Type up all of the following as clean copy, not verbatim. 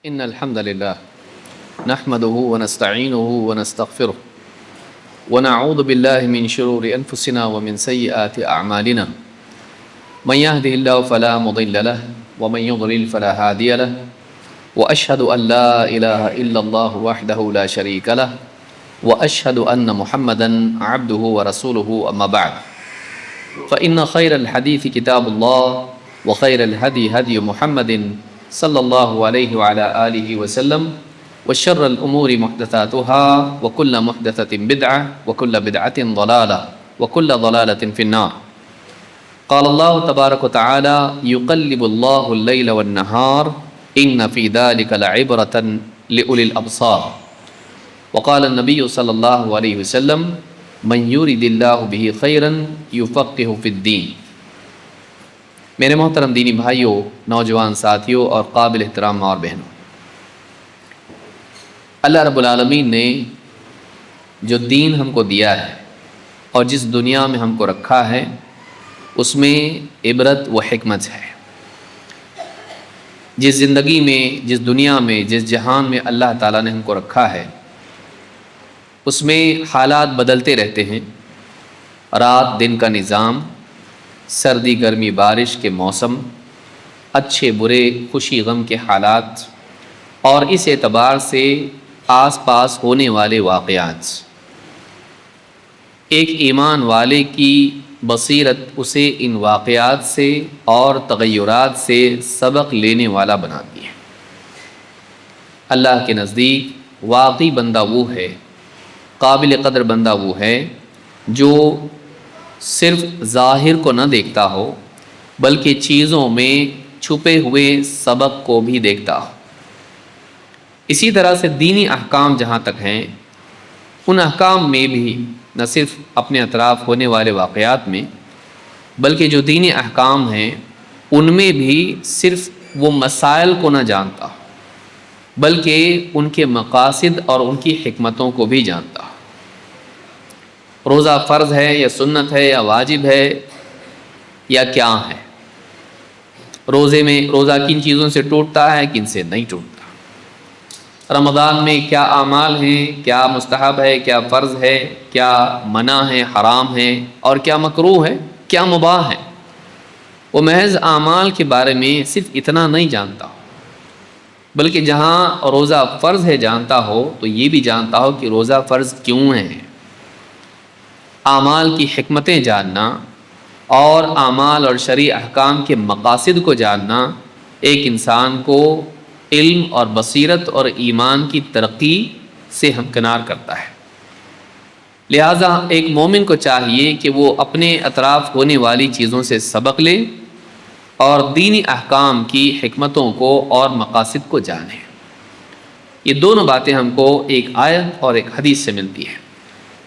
إن الحمد لله نحمده ونستعينه ونستغفره ونعوذ بالله من شرور أنفسنا ومن سيئات أعمالنا من يهده الله فلا مضل له ومن يضلل فلا هادي له وأشهد أن لا إله إلا الله وحده لا شريك له وأشهد أن محمدا عبده ورسوله أما بعد فإن خير الحديث كتاب الله وخير الهدي هدي محمد صلى الله عليه وعلى آله وسلم وشر الأمور محدثاتها وكل محدثة بدعة وكل بدعة ضلالة وكل ضلالة في النار. قال الله تبارك وتعالى يقلب الله الليل والنهار إن في ذلك لعبرة لأولي الأبصار. وقال النبي صلى الله عليه وسلم من يريد الله به خيرا يفقه في الدين. میرے محترم دینی بھائیوں، نوجوان ساتھیوں اور قابل احترام ماں اور بہنوں، اللہ رب العالمین نے جو دین ہم کو دیا ہے اور جس دنیا میں ہم کو رکھا ہے اس میں عبرت و حکمت ہے۔ جس زندگی میں، جس دنیا میں، جس جہان میں اللہ تعالیٰ نے ہم کو رکھا ہے اس میں حالات بدلتے رہتے ہیں، رات دن کا نظام، سردی گرمی بارش کے موسم، اچھے برے خوشی غم کے حالات، اور اس اعتبار سے آس پاس ہونے والے واقعات۔ ایک ایمان والے کی بصیرت اسے ان واقعات سے اور تغیرات سے سبق لینے والا بناتی ہے۔ اللہ کے نزدیک واقعی بندہ وہ ہے، قابل قدر بندہ وہ ہے جو صرف ظاہر کو نہ دیکھتا ہو بلکہ چیزوں میں چھپے ہوئے سبق کو بھی دیکھتا ہو۔ اسی طرح سے دینی احکام جہاں تک ہیں، ان احکام میں بھی نہ صرف اپنے اطراف ہونے والے واقعات میں بلکہ جو دینی احکام ہیں ان میں بھی صرف وہ مسائل کو نہ جانتا ہو بلکہ ان کے مقاصد اور ان کی حکمتوں کو بھی جانتا ہو۔ روزہ فرض ہے یا سنت ہے یا واجب ہے یا کیا ہے، روزہ کن چیزوں سے ٹوٹتا ہے کن سے نہیں ٹوٹتا، رمضان میں کیا اعمال ہیں، کیا مستحب ہے، کیا فرض ہے، کیا منع ہے، حرام ہے، اور کیا مکروہ ہے، کیا مباح ہے، وہ محض اعمال کے بارے میں صرف اتنا نہیں جانتا ہو بلکہ جہاں روزہ فرض ہے جانتا ہو تو یہ بھی جانتا ہو کہ روزہ فرض کیوں ہے۔ اعمال کی حکمتیں جاننا اور اعمال اور شرعی احکام کے مقاصد کو جاننا ایک انسان کو علم اور بصیرت اور ایمان کی ترقی سے ہمکنار کرتا ہے۔ لہٰذا ایک مومن کو چاہیے کہ وہ اپنے اطراف ہونے والی چیزوں سے سبق لے اور دینی احکام کی حکمتوں کو اور مقاصد کو جانے۔ یہ دونوں باتیں ہم کو ایک آیت اور ایک حدیث سے ملتی ہے۔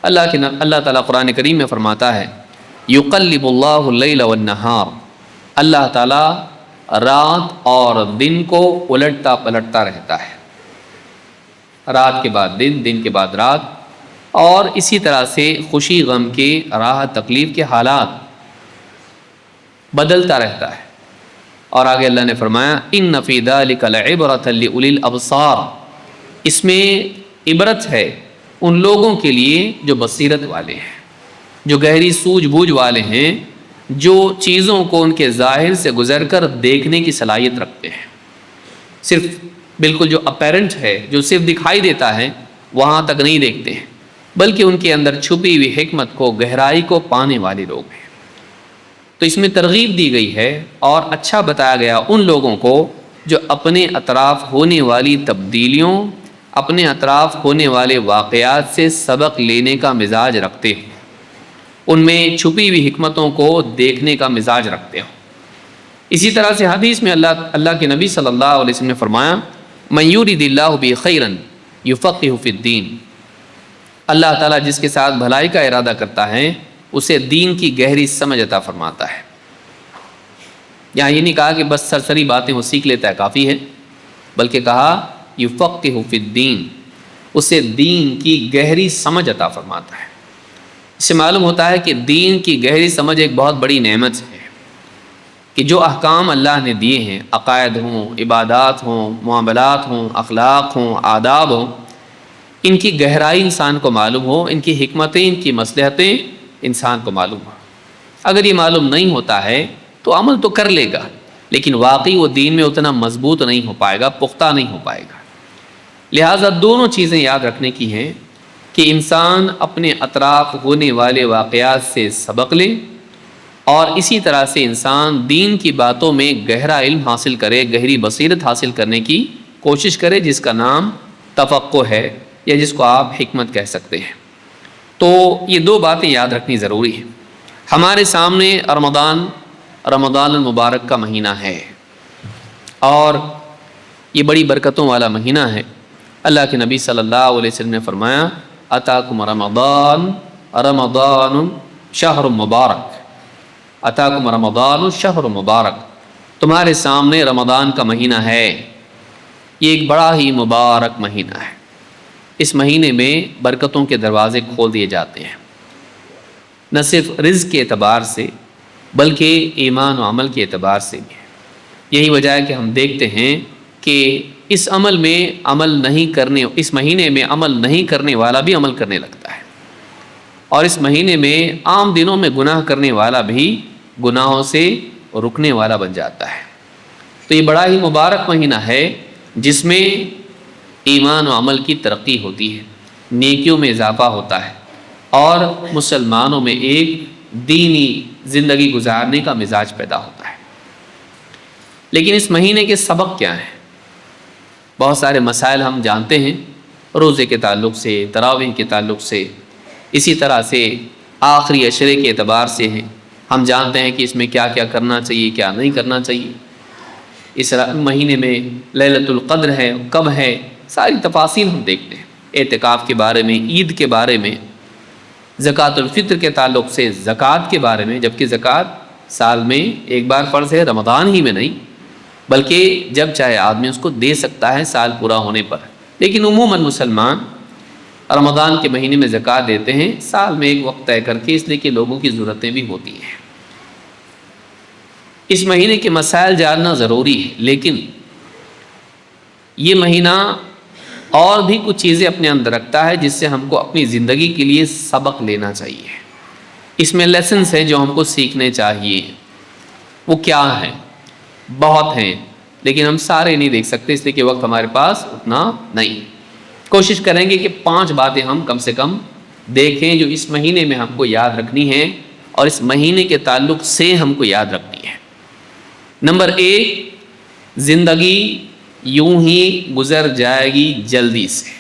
اللہ تعالیٰ قرآن کریم میں فرماتا ہے یقلب اللہ اللیل والنہار، اللہ تعالیٰ رات اور دن کو الٹتا پلٹتا رہتا ہے، رات کے بعد دن، دن کے بعد رات، اور اسی طرح سے خوشی غم کے، راحت تکلیف کے حالات بدلتا رہتا ہے۔ اور آگے اللہ نے فرمایا ان فی ذلک لعبرۃ لأولی الابصار، اس میں عبرت ہے ان لوگوں کے لیے جو بصیرت والے ہیں، جو گہری سوجھ بوجھ والے ہیں، جو چیزوں کو ان کے ظاہر سے گزر کر دیکھنے کی صلاحیت رکھتے ہیں۔ صرف بالکل جو اپیرنٹ ہے، جو صرف دکھائی دیتا ہے وہاں تک نہیں دیکھتے ہیں بلکہ ان کے اندر چھپی ہوئی حکمت کو، گہرائی کو پانے والے لوگ ہیں۔ تو اس میں ترغیب دی گئی ہے اور اچھا بتایا گیا ان لوگوں کو جو اپنے اطراف ہونے والی تبدیلیوں، اپنے اطراف ہونے والے واقعات سے سبق لینے کا مزاج رکھتے ہیں، ان میں چھپی ہوئی حکمتوں کو دیکھنے کا مزاج رکھتے ہو۔ اسی طرح سے حدیث میں اللہ کے نبی صلی اللہ علیہ وسلم نے فرمایا من یرید اللہ بہ خیرا یفقہہ فی الدین، اللہ تعالیٰ جس کے ساتھ بھلائی کا ارادہ کرتا ہے اسے دین کی گہری سمجھ عطا فرماتا ہے۔ یہاں یہ نہیں کہا کہ بس سرسری باتیں وہ سیکھ لیتا ہے کافی ہے، بلکہ کہا یفقہہ فی الدین، اسے دین کی گہری سمجھ عطا فرماتا ہے۔ اس سے معلوم ہوتا ہے کہ دین کی گہری سمجھ ایک بہت بڑی نعمت ہے کہ جو احکام اللہ نے دیے ہیں، عقائد ہوں، عبادات ہوں، معاملات ہوں، اخلاق ہوں، آداب ہوں، ان کی گہرائی انسان کو معلوم ہو، ان کی حکمتیں، ان کی مصلحتیں انسان کو معلوم ہو۔ اگر یہ معلوم نہیں ہوتا ہے تو عمل تو کر لے گا، لیکن واقعی وہ دین میں اتنا مضبوط نہیں ہو پائے گا، پختہ نہیں ہو پائے گا۔ لہٰذا دونوں چیزیں یاد رکھنے کی ہیں کہ انسان اپنے اطراف ہونے والے واقعات سے سبق لے، اور اسی طرح سے انسان دین کی باتوں میں گہرا علم حاصل کرے، گہری بصیرت حاصل کرنے کی کوشش کرے، جس کا نام تفقہ ہے، یا جس کو آپ حکمت کہہ سکتے ہیں۔ تو یہ دو باتیں یاد رکھنی ضروری ہیں۔ ہمارے سامنے رمضان المبارک کا مہینہ ہے، اور یہ بڑی برکتوں والا مہینہ ہے۔ اللہ کے نبی صلی اللہ علیہ وسلم نے فرمایا، اتاکم رمضان شہر مبارک، اتاکم رمضان شہر مبارک، تمہارے سامنے رمضان کا مہینہ ہے، یہ ایک بڑا ہی مبارک مہینہ ہے۔ اس مہینے میں برکتوں کے دروازے کھول دیے جاتے ہیں، نہ صرف رزق کے اعتبار سے بلکہ ایمان و عمل کے اعتبار سے بھی۔ یہی وجہ ہے کہ ہم دیکھتے ہیں کہ اس مہینے میں عمل نہیں کرنے والا بھی عمل کرنے لگتا ہے، اور اس مہینے میں عام دنوں میں گناہ کرنے والا بھی گناہوں سے رکنے والا بن جاتا ہے۔ تو یہ بڑا ہی مبارک مہینہ ہے، جس میں ایمان و عمل کی ترقی ہوتی ہے، نیکیوں میں اضافہ ہوتا ہے، اور مسلمانوں میں ایک دینی زندگی گزارنے کا مزاج پیدا ہوتا ہے۔ لیکن اس مہینے کے سبق کیا ہیں؟ بہت سارے مسائل ہم جانتے ہیں، روزے کے تعلق سے، تراویح کے تعلق سے، اسی طرح سے آخری عشرے کے اعتبار سے ہیں۔ ہم جانتے ہیں کہ اس میں کیا کیا کرنا چاہیے، کیا نہیں کرنا چاہیے۔ اس مہینے میں لیلۃ القدر ہے، کب ہے، ساری تفاصیل ہم دیکھتے ہیں۔ اعتکاف کے بارے میں، عید کے بارے میں، زکوٰۃ الفطر کے تعلق سے، زکوٰۃ کے بارے میں، جبکہ زکوٰۃ سال میں ایک بار فرض ہے، رمضان ہی میں نہیں، بلکہ جب چاہے آدمی اس کو دے سکتا ہے سال پورا ہونے پر۔ لیکن عموماً مسلمان رمضان کے مہینے میں زکوٰۃ دیتے ہیں، سال میں ایک وقت طے کر کے، اس لیے کہ لوگوں کی ضرورتیں بھی ہوتی ہیں۔ اس مہینے کے مسائل جاننا ضروری ہے، لیکن یہ مہینہ اور بھی کچھ چیزیں اپنے اندر رکھتا ہے، جس سے ہم کو اپنی زندگی کے لیے سبق لینا چاہیے۔ اس میں لیسنس ہیں جو ہم کو سیکھنے چاہیے۔ وہ کیا ہیں؟ بہت ہیں، لیکن ہم سارے نہیں دیکھ سکتے، اس لیے کہ وقت ہمارے پاس اتنا نہیں۔ کوشش کریں گے کہ 5 باتیں ہم کم سے کم دیکھیں جو اس مہینے میں ہم کو یاد رکھنی ہیں، اور اس مہینے کے تعلق سے ہم کو یاد رکھنی ہے۔ نمبر 1، زندگی یوں ہی گزر جائے گی جلدی سے،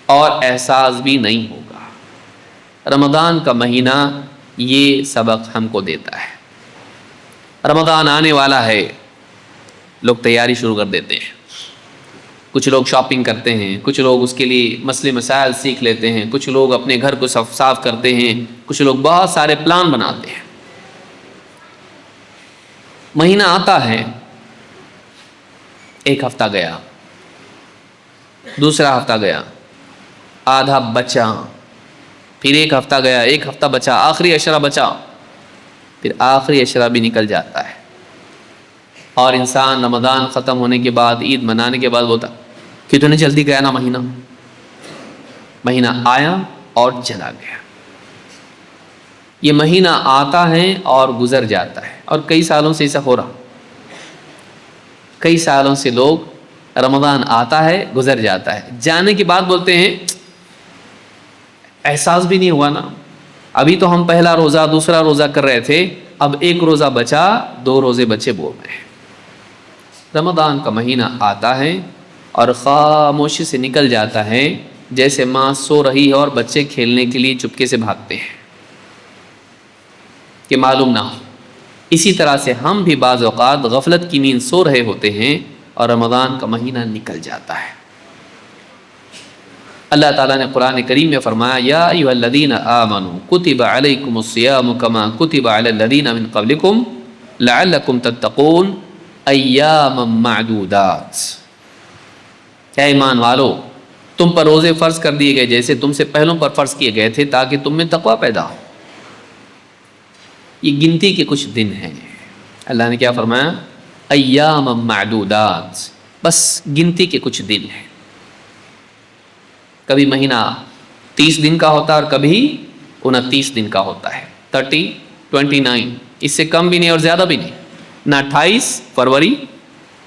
اور احساس بھی نہیں ہوگا۔ رمضان کا مہینہ یہ سبق ہم کو دیتا ہے۔ رمضان آنے والا ہے، لوگ تیاری شروع کر دیتے ہیں، کچھ لوگ شاپنگ کرتے ہیں، کچھ لوگ اس کے لیے مسئلے مسائل سیکھ لیتے ہیں، کچھ لوگ اپنے گھر کو صاف کرتے ہیں، کچھ لوگ بہت سارے پلان بناتے ہیں۔ مہینہ آتا ہے، ایک ہفتہ گیا، دوسرا ہفتہ گیا، آدھا بچا، پھر ایک ہفتہ گیا، ایک ہفتہ بچا، آخری عشرہ بچا، پھر آخری عشرہ بھی نکل جاتا ہے، اور انسان رمضان ختم ہونے کے بعد، عید منانے کے بعد بولتا کتنے جلدی گیا نا مہینہ آیا اور چلا گیا۔ یہ مہینہ آتا ہے اور گزر جاتا ہے، اور کئی سالوں سے ایسا ہو رہا۔ کئی سالوں سے لوگ رمضان آتا ہے، گزر جاتا ہے، جانے کے بعد بولتے ہیں احساس بھی نہیں ہوا نا، ابھی تو ہم پہلا روزہ دوسرا روزہ کر رہے تھے، اب ایک روزہ بچا، 2 روزے بچے بول رہے ہیں۔ رمضان کا مہینہ آتا ہے اور خاموشی سے نکل جاتا ہے، جیسے ماں سو رہی ہے اور بچے کھیلنے کے لیے چپکے سے بھاگتے ہیں کہ معلوم نہ ہو۔ اسی طرح سے ہم بھی بعض اوقات غفلت کی نیند سو رہے ہوتے ہیں، اور رمضان کا مہینہ نکل جاتا ہے۔ اللہ تعالیٰ نے قرآن کریم میں فرمایا، یا ایھا الذین آمنوا کتب علیکم الصیام کما کتب علی الذین من قبلکم لعلکم تتقون ایاما معدودات۔ اے ایمان والو، تم پر روزے فرض کر دیے گئے جیسے تم سے پہلوں پر فرض کیے گئے تھے، تاکہ تم میں تقوی پیدا ہو۔ یہ گنتی کے کچھ دن ہیں، اللہ نے کیا فرمایا؟ ایام معدودات، بس گنتی کے کچھ دن ہیں. کبھی مہینہ 30 دن کا ہوتا ہے اور کبھی 29 دن کا ہوتا ہے. 30 29، اس سے کم بھی نہیں اور زیادہ بھی نہیں. نہ 28 فروری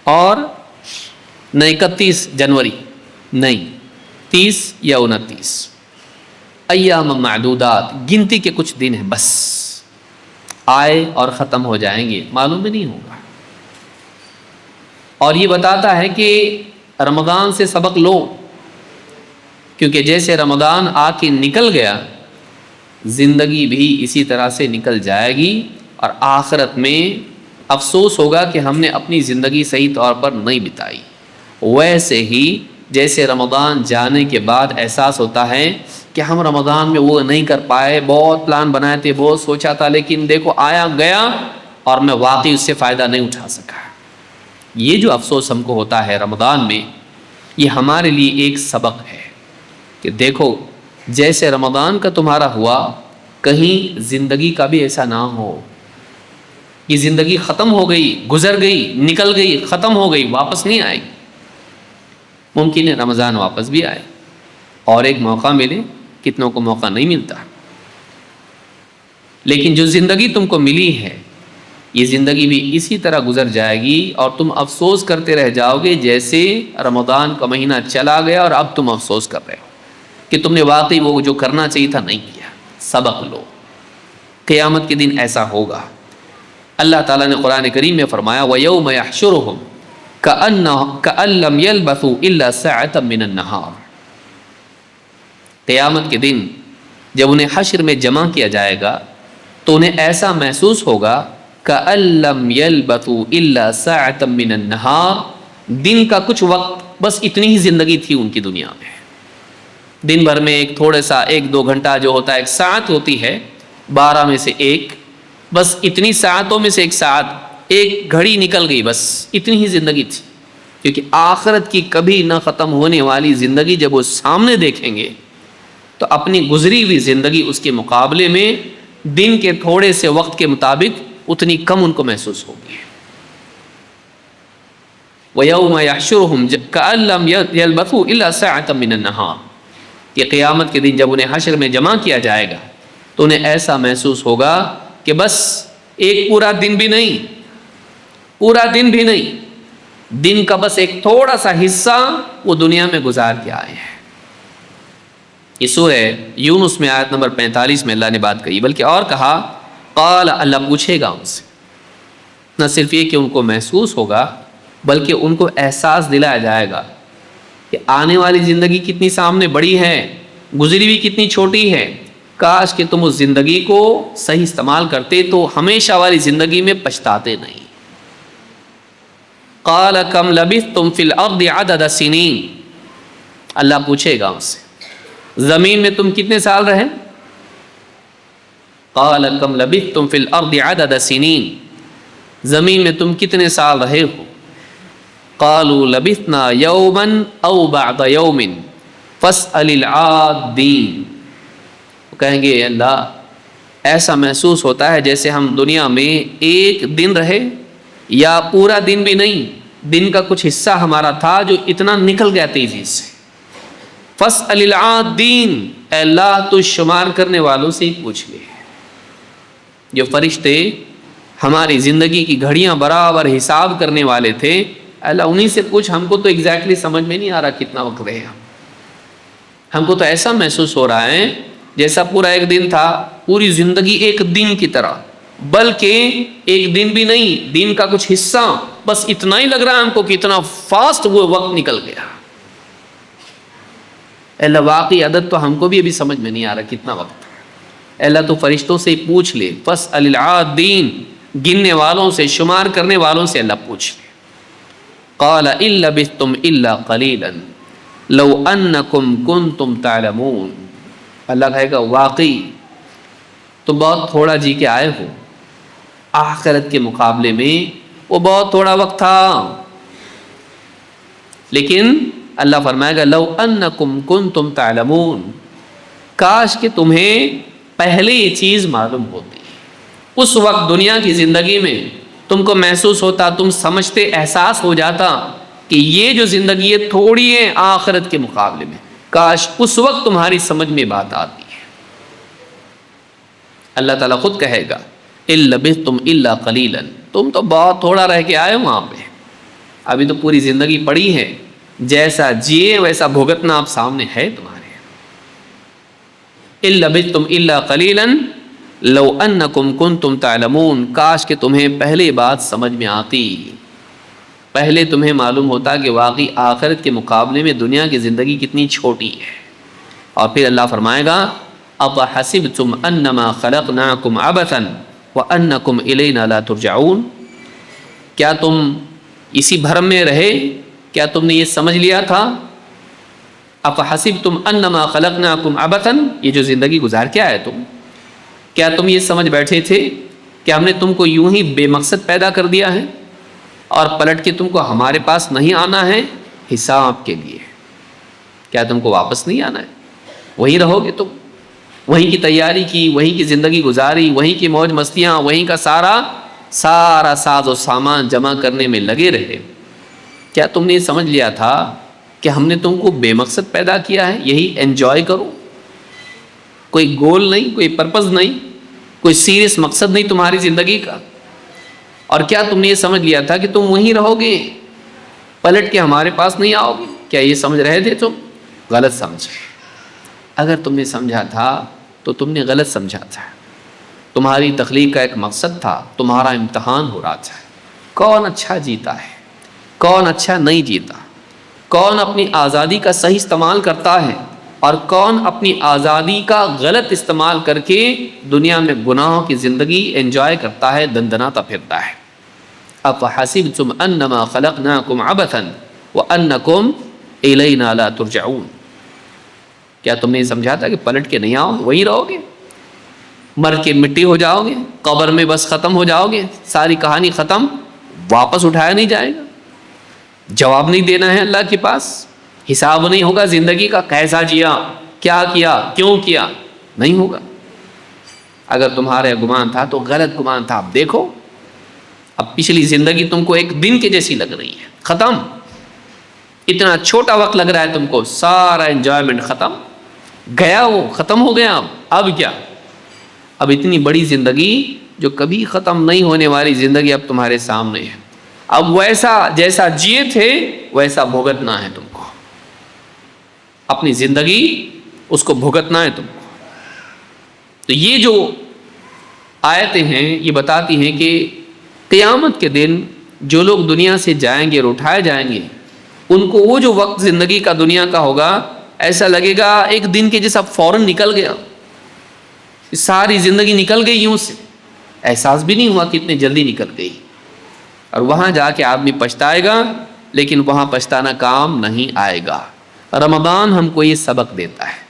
اور نہ 31 جنوری، نہیں، 30 یا 29. ایام معدودات، گنتی کے کچھ دن ہیں، بس آئے اور ختم ہو جائیں گے، معلوم بھی نہیں ہوگا. اور یہ بتاتا ہے کہ رمضان سے سبق لو، کیونکہ جیسے رمضان آ کے نکل گیا، زندگی بھی اسی طرح سے نکل جائے گی، اور آخرت میں افسوس ہوگا کہ ہم نے اپنی زندگی صحیح طور پر نہیں بتائی. ویسے ہی جیسے رمضان جانے کے بعد احساس ہوتا ہے کہ ہم رمضان میں وہ نہیں کر پائے، بہت پلان بنائے تھے، بہت سوچا تھا، لیکن دیکھو آیا گیا اور میں واقعی اس سے فائدہ نہیں اٹھا سکا. یہ جو افسوس ہم کو ہوتا ہے رمضان میں، یہ ہمارے لیے ایک سبق ہے کہ دیکھو جیسے رمضان کا تمہارا ہوا، کہیں زندگی کا بھی ایسا نہ ہو. یہ زندگی ختم ہو گئی، گزر گئی، نکل گئی، ختم ہو گئی، واپس نہیں آئے. ممکن ہے رمضان واپس بھی آئے اور ایک موقع ملے، کتنوں کو موقع نہیں ملتا. لیکن جو زندگی تم کو ملی ہے، یہ زندگی بھی اسی طرح گزر جائے گی، اور تم افسوس کرتے رہ جاؤ گے جیسے رمضان کا مہینہ چلا گیا اور اب تم افسوس کر رہے ہو کہ تم نے واقعی وہ جو کرنا چاہیے تھا نہیں کیا. سبق لو، قیامت کے دن ایسا ہوگا. اللہ تعالیٰ نے قرآن کریم میں فرمایا وَيَوْمَ يَحْشُرُهُمْ كَأَن لَّمْ يَلْبَثُوا إِلَّا سَاعَةً مِّنَ النَّهَارِ. قیامت کے دن جب انہیں حشر میں جمع کیا جائے گا تو انہیں ایسا محسوس ہوگا كَأَن لَّمْ يَلْبَثُوا إِلَّا سَاعَةً مِّنَ النَّهَارِ، دن کا کچھ وقت، بس اتنی ہی زندگی تھی ان کی دنیا میں. دن بھر میں ایک تھوڑا سا 1-2 گھنٹہ جو ہوتا ہے، ایک ساعت ہوتی ہے، 12 میں سے ایک، بس اتنی ساعتوں میں سے ایک ساعت، ایک گھڑی نکل گئی، بس اتنی ہی زندگی تھی. کیونکہ آخرت کی کبھی نہ ختم ہونے والی زندگی جب وہ سامنے دیکھیں گے تو اپنی گزری ہوئی زندگی اس کے مقابلے میں دن کے تھوڑے سے وقت کے مطابق اتنی کم ان کو محسوس ہوگی. وَيَوْمَ يَحْشُرُهُمْ كَأَن لَّمْ يَلْبَثُوا إِلَّا سَاعَةً مِّنَ النَّهَارِ. کہ قیامت کے دن جب انہیں حشر میں جمع کیا جائے گا تو انہیں ایسا محسوس ہوگا کہ بس ایک پورا دن بھی نہیں، پورا دن بھی نہیں، دن کا بس ایک تھوڑا سا حصہ وہ دنیا میں گزار کے آئے ہیں. یہ سورہ یونس میں آیت نمبر 45 میں اللہ نے بات کہی، بلکہ اور کہا قال، اللہ پوچھے گا ان سے. نہ صرف یہ کہ ان کو محسوس ہوگا بلکہ ان کو احساس دلایا جائے گا کہ آنے والی زندگی کتنی سامنے بڑی ہے، گزری بھی کتنی چھوٹی ہے. کاش کہ تم اس زندگی کو صحیح استعمال کرتے تو ہمیشہ والی زندگی میں پچھتاتے نہیں. قال کم لبثتم فی الارض عدد سنین، اللہ پوچھے گا ان سے زمین میں تم کتنے سال رہے. قال کم لبثتم فی الارض عدد سنین، زمین میں تم کتنے سال رہے ہو. قالوا لبثنا یوما او بعض یوم فاسأل العادین. کہیں گے اللہ ایسا محسوس ہوتا ہے جیسے ہم دنیا میں ایک دن رہے یا پورا دن بھی نہیں، دن کا کچھ حصہ ہمارا تھا جو اتنا نکل گیا تیزی سے. فاسأل العادین، اے اللہ تو شمار کرنے والوں سے ہی پوچھ لے. جو فرشتے ہماری زندگی کی گھڑیاں برابر حساب کرنے والے تھے، اللہ انہی سے پوچھ. ہم کو تو ایگزیکٹلی سمجھ میں نہیں آ رہا کتنا وقت رہے ہم کو تو ایسا محسوس ہو رہا ہے جیسا پورا ایک دن تھا، پوری زندگی ایک دن کی طرح، بلکہ ایک دن بھی نہیں، دن کا کچھ حصہ، بس اتنا ہی لگ رہا ہے ہم کو کہ اتنا فاسٹ وہ وقت نکل گیا. اللہ واقعی عدد تو ہم کو بھی ابھی سمجھ میں نہیں آ رہا کتنا وقت. اللہ تو فرشتوں سے ہی پوچھ لے. فاسأل العادین، گننے والوں سے، شمار کرنے والوں سے اللہ پوچھ لے. قال ان لبثتم الا قلیلا لو انکم کنتم تعلمون. اللہ کہے گا واقعی تم بہت تھوڑا جی کے آئے ہو، آخرت کے مقابلے میں وہ بہت تھوڑا وقت تھا. لیکن اللہ فرمائے گا لو انکم کنتم تعلمون، کاش کہ تمہیں پہلے یہ چیز معلوم ہوتی. اس وقت دنیا کی زندگی میں تم کو محسوس ہوتا، تم سمجھتے، احساس ہو جاتا کہ یہ جو زندگی ہے تھوڑی ہے آخرت کے مقابلے میں، کاش اس وقت تمہاری سمجھ میں بات آتی ہے۔ اللہ تعالیٰ خود کہے گا إِن لَبِثْتُمْ إِلَّا قَلِيلًا، تم تو بہت تھوڑا رہ کے آئے ہو وہاں پہ، ابھی تو پوری زندگی پڑی ہے، جیسا جیے ویسا بھگتنا اب سامنے ہے تمہارے۔ إِن لَبِثْتُمْ إِلَّا قَلِيلًا لَوْ أَنَّكُمْ كُنْتُمْ تَعْلَمُونَ، کاش کہ تمہیں پہلے بات سمجھ میں آتی، پہلے تمہیں معلوم ہوتا کہ واقعی آخرت کے مقابلے میں دنیا کی زندگی کتنی چھوٹی ہے۔ اور پھر اللہ فرمائے گا أَفَحَسِبْتُمْ أَنَّمَا خَلَقْنَاكُمْ عَبَثًا وَأَنَّكُمْ إِلَيْنَا لَا تُرْجَعُونَ، کیا تم اسی بھرم میں رہے؟ کیا تم نے یہ سمجھ لیا تھا؟ أَفَحَسِبْتُمْ أَنَّمَا خَلَقْنَاكُمْ عَبَثًا، یہ جو زندگی گزار کے آئے تم، کیا تم یہ سمجھ بیٹھے تھے کہ ہم نے تم کو یوں ہی بے مقصد پیدا کر دیا ہے اور پلٹ کے تم کو ہمارے پاس نہیں آنا ہے حساب کے لیے؟ کیا تم کو واپس نہیں آنا ہے؟ وہیں رہو گے تم، وہیں کی تیاری کی، وہیں کی زندگی گزاری، وہیں کی موج مستیاں، وہیں کا سارا ساز و سامان جمع کرنے میں لگے رہے۔ کیا تم نے یہ سمجھ لیا تھا کہ ہم نے تم کو بے مقصد پیدا کیا ہے، یہی انجوائے کرو، کوئی گول نہیں، کوئی پرپز نہیں، کوئی سیریس مقصد نہیں تمہاری زندگی کا؟ اور کیا تم نے یہ سمجھ لیا تھا کہ تم وہیں رہو گے، پلٹ کے ہمارے پاس نہیں آؤ گے؟ کیا یہ سمجھ رہے تھے تم؟ غلط سمجھے۔ اگر تم نے سمجھا تھا تو تم نے غلط سمجھا تھا۔ تمہاری تخلیق کا ایک مقصد تھا، تمہارا امتحان ہو رہا تھا، کون اچھا جیتا ہے، کون اچھا نہیں جیتا، کون اپنی آزادی کا صحیح استعمال کرتا ہے اور کون اپنی آزادی کا غلط استعمال کر کے دنیا میں گناہوں کی زندگی انجوائے کرتا ہے، دندناتا پھرتا ہے۔ أَفَحَسِبْتُمْ أَنَّمَا خَلَقْنَاكُمْ عَبَثًا وَأَنَّكُمْ إِلَيْنَا لَا تُرْجَعُونَ، کیا تم نے یہ سمجھا تھا کہ پلٹ کے نہیں آؤ، وہیں رہو گے، مر کے مٹی ہو جاؤ گے، قبر میں بس ختم ہو جاؤ گے، ساری کہانی ختم، واپس اٹھایا نہیں جائے گا، جواب نہیں دینا ہے اللہ کے پاس، حساب نہیں ہوگا زندگی کا، کیسا جیا، کیا کیا، کیوں کیا، نہیں ہوگا۔ اگر تمہارا گمان تھا تو غلط گمان تھا۔ اب دیکھو، اب پچھلی زندگی تم کو ایک دن کے جیسی لگ رہی ہے، ختم، اتنا چھوٹا وقت لگ رہا ہے تم کو، سارا انجوائمنٹ ختم، گیا وہ، ختم ہو گیا۔ اب کیا؟ اب اتنی بڑی زندگی جو کبھی ختم نہیں ہونے والی زندگی اب تمہارے سامنے ہے، اب ویسا جیسا جیے تھے ویسا بھگتنا ہے تم کو، اپنی زندگی اس کو بھگتنا ہے تم کو۔ تو یہ جو آیتیں ہیں یہ بتاتی ہیں کہ قیامت کے دن جو لوگ دنیا سے جائیں گے اور اٹھائے جائیں گے، ان کو وہ جو وقت زندگی کا دنیا کا ہوگا ایسا لگے گا ایک دن کے جیسا فوراً نکل گیا، ساری زندگی نکل گئی یوں سے، احساس بھی نہیں ہوا کہ اتنی جلدی نکل گئی۔ اور وہاں جا کے آدمی پچھتائے گا، لیکن وہاں پچھتانا کام نہیں آئے گا۔ رمضان ہم کو یہ سبق دیتا ہے،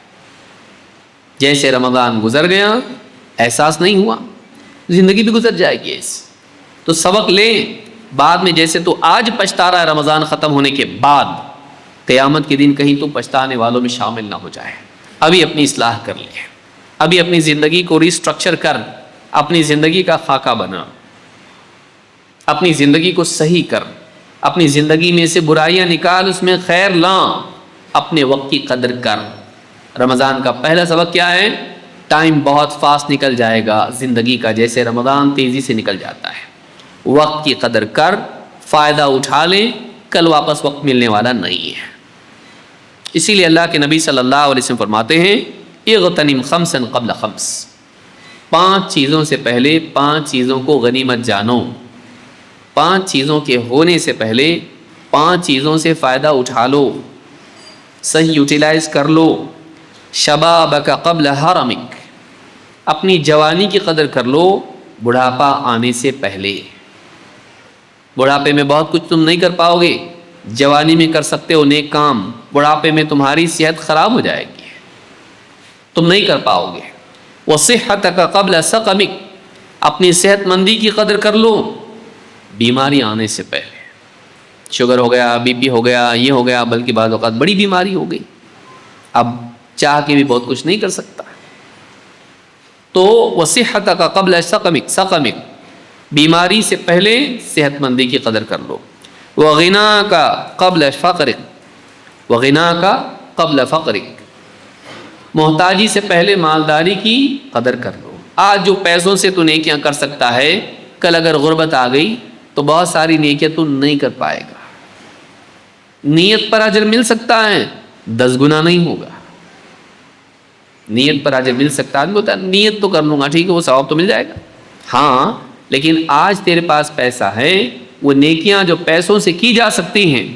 جیسے رمضان گزر گیا احساس نہیں ہوا، زندگی بھی گزر جائے گی ایسے، تو سبق لیں بعد میں، جیسے تو آج پچھتا رہا ہے رمضان ختم ہونے کے بعد، قیامت کے دن کہیں تو پچھتانے والوں میں شامل نہ ہو جائے۔ ابھی اپنی اصلاح کر لے، ابھی اپنی زندگی کو ریسٹرکچر کر، اپنی زندگی کا خاکہ بنا، اپنی زندگی کو صحیح کر، اپنی زندگی میں سے برائیاں نکال، اس میں خیر لاں، اپنے وقت کی قدر کر۔ رمضان کا پہلا سبق کیا ہے؟ ٹائم بہت فاسٹ نکل جائے گا زندگی کا، جیسے رمضان تیزی سے نکل جاتا ہے۔ وقت کی قدر کر، فائدہ اٹھا لے، کل واپس وقت ملنے والا نہیں ہے۔ اسی لیے اللہ کے نبی صلی اللہ علیہ وسلم فرماتے ہیں اغتنم خمسا قبل خمس، 5 چیزوں سے پہلے 5 چیزوں کو غنیمت جانو، 5 چیزوں کے ہونے سے پہلے 5 چیزوں سے فائدہ اٹھا لو، صحیح یوٹیلائز کر لو۔ شبابک قبل حرمک، اپنی جوانی کی قدر کر لو بڑھاپا آنے سے پہلے۔ بڑھاپے میں بہت کچھ تم نہیں کر پاؤ گے، جوانی میں کر سکتے ہو نیک کام، بڑھاپے میں تمہاری صحت خراب ہو جائے گی، تم نہیں کر پاؤ گے۔ وصحتک قبل سقمک، اپنی صحت مندی کی قدر کر لو بیماری آنے سے پہلے، شوگر ہو گیا، بی پی ہو گیا، یہ ہو گیا، بلکہ بعض اوقات بڑی بیماری ہو گئی، اب چاہ کے بھی بہت کچھ نہیں کر سکتا۔ تو وصحتک قبل سقمک، بیماری سے پہلے صحت مندی کی قدر کر لو. وغناک قبل فقرک، وغناک قبل فقرک، محتاجی سے پہلے مالداری کی قدر کر لو. آج جو پیسوں سے تو نیکیاں کر سکتا ہے، کل اگر غربت آ گئی تو بہت ساری نیکیاں تو نہیں کر پائے گا. نیت پر اجر مل سکتا ہے، 10 گنا نہیں ہوگا. نیت پر اجر مل سکتا ہے، آدمی بولتا ہے نیت تو کر لوں گا، ٹھیک ہے وہ ثواب تو مل جائے گا. ہاں لیکن آج تیرے پاس پیسہ ہے، وہ نیکیاں جو پیسوں سے کی جا سکتی ہیں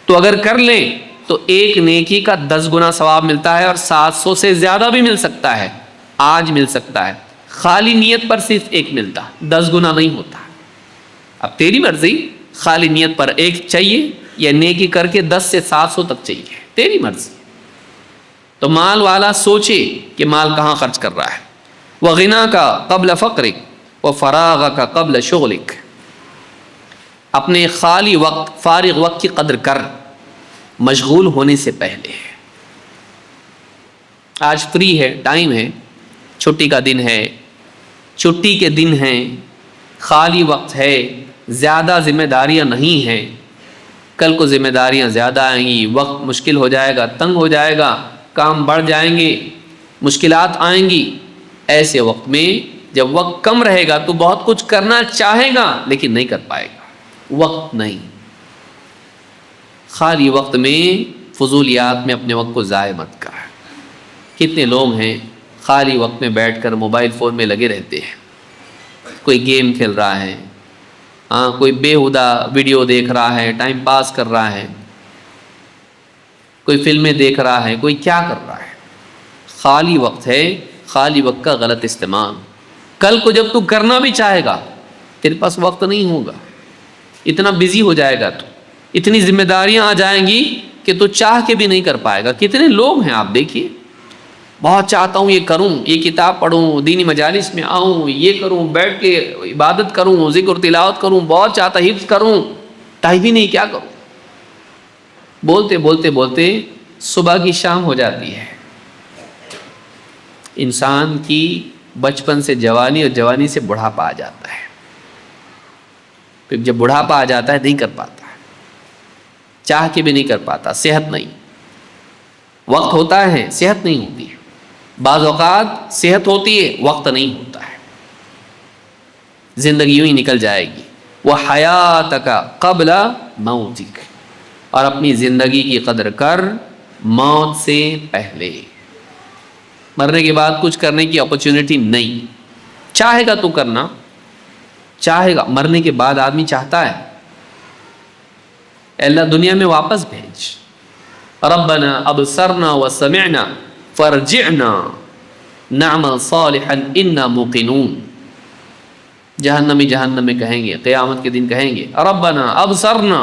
تو اگر کر لیں تو ایک نیکی کا 10 گنا ثواب ملتا ہے، اور 700 سے زیادہ بھی مل سکتا ہے. آج مل سکتا ہے، خالی نیت پر صرف ایک ملتا، 10 گنا نہیں ہوتا. اب تیری مرضی، خالی نیت پر ایک چاہیے یا نیکی کر کے 10 سے 700 تک چاہیے، تیری مرضی. تو مال والا سوچے کہ مال کہاں خرچ کر رہا ہے. وَغِنَاكَ قَبْلَ فَقْرِكَ وَفَرَاغَكَ قَبْلَ شُغْلِكَ، اپنے خالی وقت، فارغ وقت کی قدر کر مشغول ہونے سے پہلے. آج فری ہے، ٹائم ہے، چھٹی کا دن ہے، چھٹی کے دن ہیں، خالی وقت ہے، زیادہ ذمہ داریاں نہیں ہیں. کل کو ذمہ داریاں زیادہ آئیں گی، وقت مشکل ہو جائے گا، تنگ ہو جائے گا، کام بڑھ جائیں گے، مشکلات آئیں گی. ایسے وقت میں جب وقت کم رہے گا تو بہت کچھ کرنا چاہے گا لیکن نہیں کر پائے گا، وقت نہیں. خالی وقت میں فضولیات میں اپنے وقت کو ضائع مت کر. کتنے لوگ ہیں خالی وقت میں بیٹھ کر موبائل فون میں لگے رہتے ہیں، کوئی گیم کھیل رہا ہے، ہاں کوئی بےہودہ ویڈیو دیکھ رہا ہے، ٹائم پاس کر رہا ہے، کوئی فلمیں دیکھ رہا ہے، کوئی کیا کر رہا ہے. خالی وقت ہے، خالی وقت کا غلط استعمال. کل کو جب تو کرنا بھی چاہے گا تیرے پاس وقت نہیں ہوگا، اتنا بزی ہو جائے گا، تو اتنی ذمہ داریاں آ جائیں گی کہ تو چاہ کے بھی نہیں کر پائے گا. کتنے لوگ ہیں آپ دیکھیے، بہت چاہتا ہوں یہ کروں، یہ کتاب پڑھوں، دینی مجالس میں آؤں، یہ کروں، بیٹھ کے عبادت کروں، ذکر تلاوت کروں، بہت چاہتا حفظ کروں، ٹائم ہی نہیں، کیا کروں. بولتے بولتے بولتے صبح کی شام ہو جاتی ہے. انسان کی بچپن سے جوانی اور جوانی سے بڑھاپا آ جاتا ہے. پھر جب بڑھاپا آ جاتا ہے نہیں کر پاتا، چاہ کے بھی نہیں کر پاتا. صحت نہیں، وقت ہوتا ہے صحت نہیں ہوتی ہے. بعض اوقات صحت ہوتی ہے وقت نہیں ہوتا ہے. زندگی یوں ہی نکل جائے گی. وَحَيَاتَكَ قَبْلَ مَوْتِكَ، اور اپنی زندگی کی قدر کر موت سے پہلے. مرنے کے بعد کچھ کرنے کی اپرچونٹی نہیں. چاہے گا تو کرنا، چاہے گا. مرنے کے بعد آدمی چاہتا ہے اللہ دنیا میں واپس بھیج. ربنا ابصرنا وسمعنا فرجعنا نعمل صالحا انا موقنون. جہنمی جہنم میں کہیں گے، قیامت کے دن کہیں گے ربنا ابصرنا،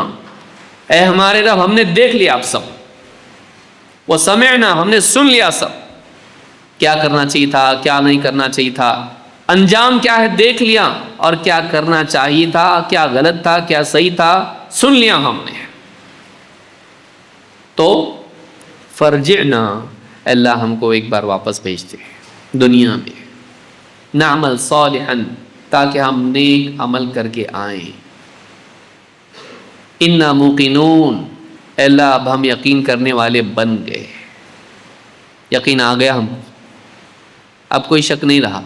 اے ہمارے رب ہم نے دیکھ لیا اب سب، وسمعنا ہم نے سن لیا سب، کیا کرنا چاہیے تھا کیا نہیں کرنا چاہیے تھا، انجام کیا ہے دیکھ لیا، اور کیا کرنا چاہیے تھا، کیا غلط تھا، کیا صحیح تھا، سن لیا ہم نے. تو فرجعنا، اللہ ہم کو ایک بار واپس بھیجتے ہیں دنیا میں، نعمل صالحا، تاکہ ہم نیک عمل کر کے آئیں. انا موقنون، اللہ اب ہم یقین کرنے والے بن گئے، یقین آ گیا ہم، اب کوئی شک نہیں رہا،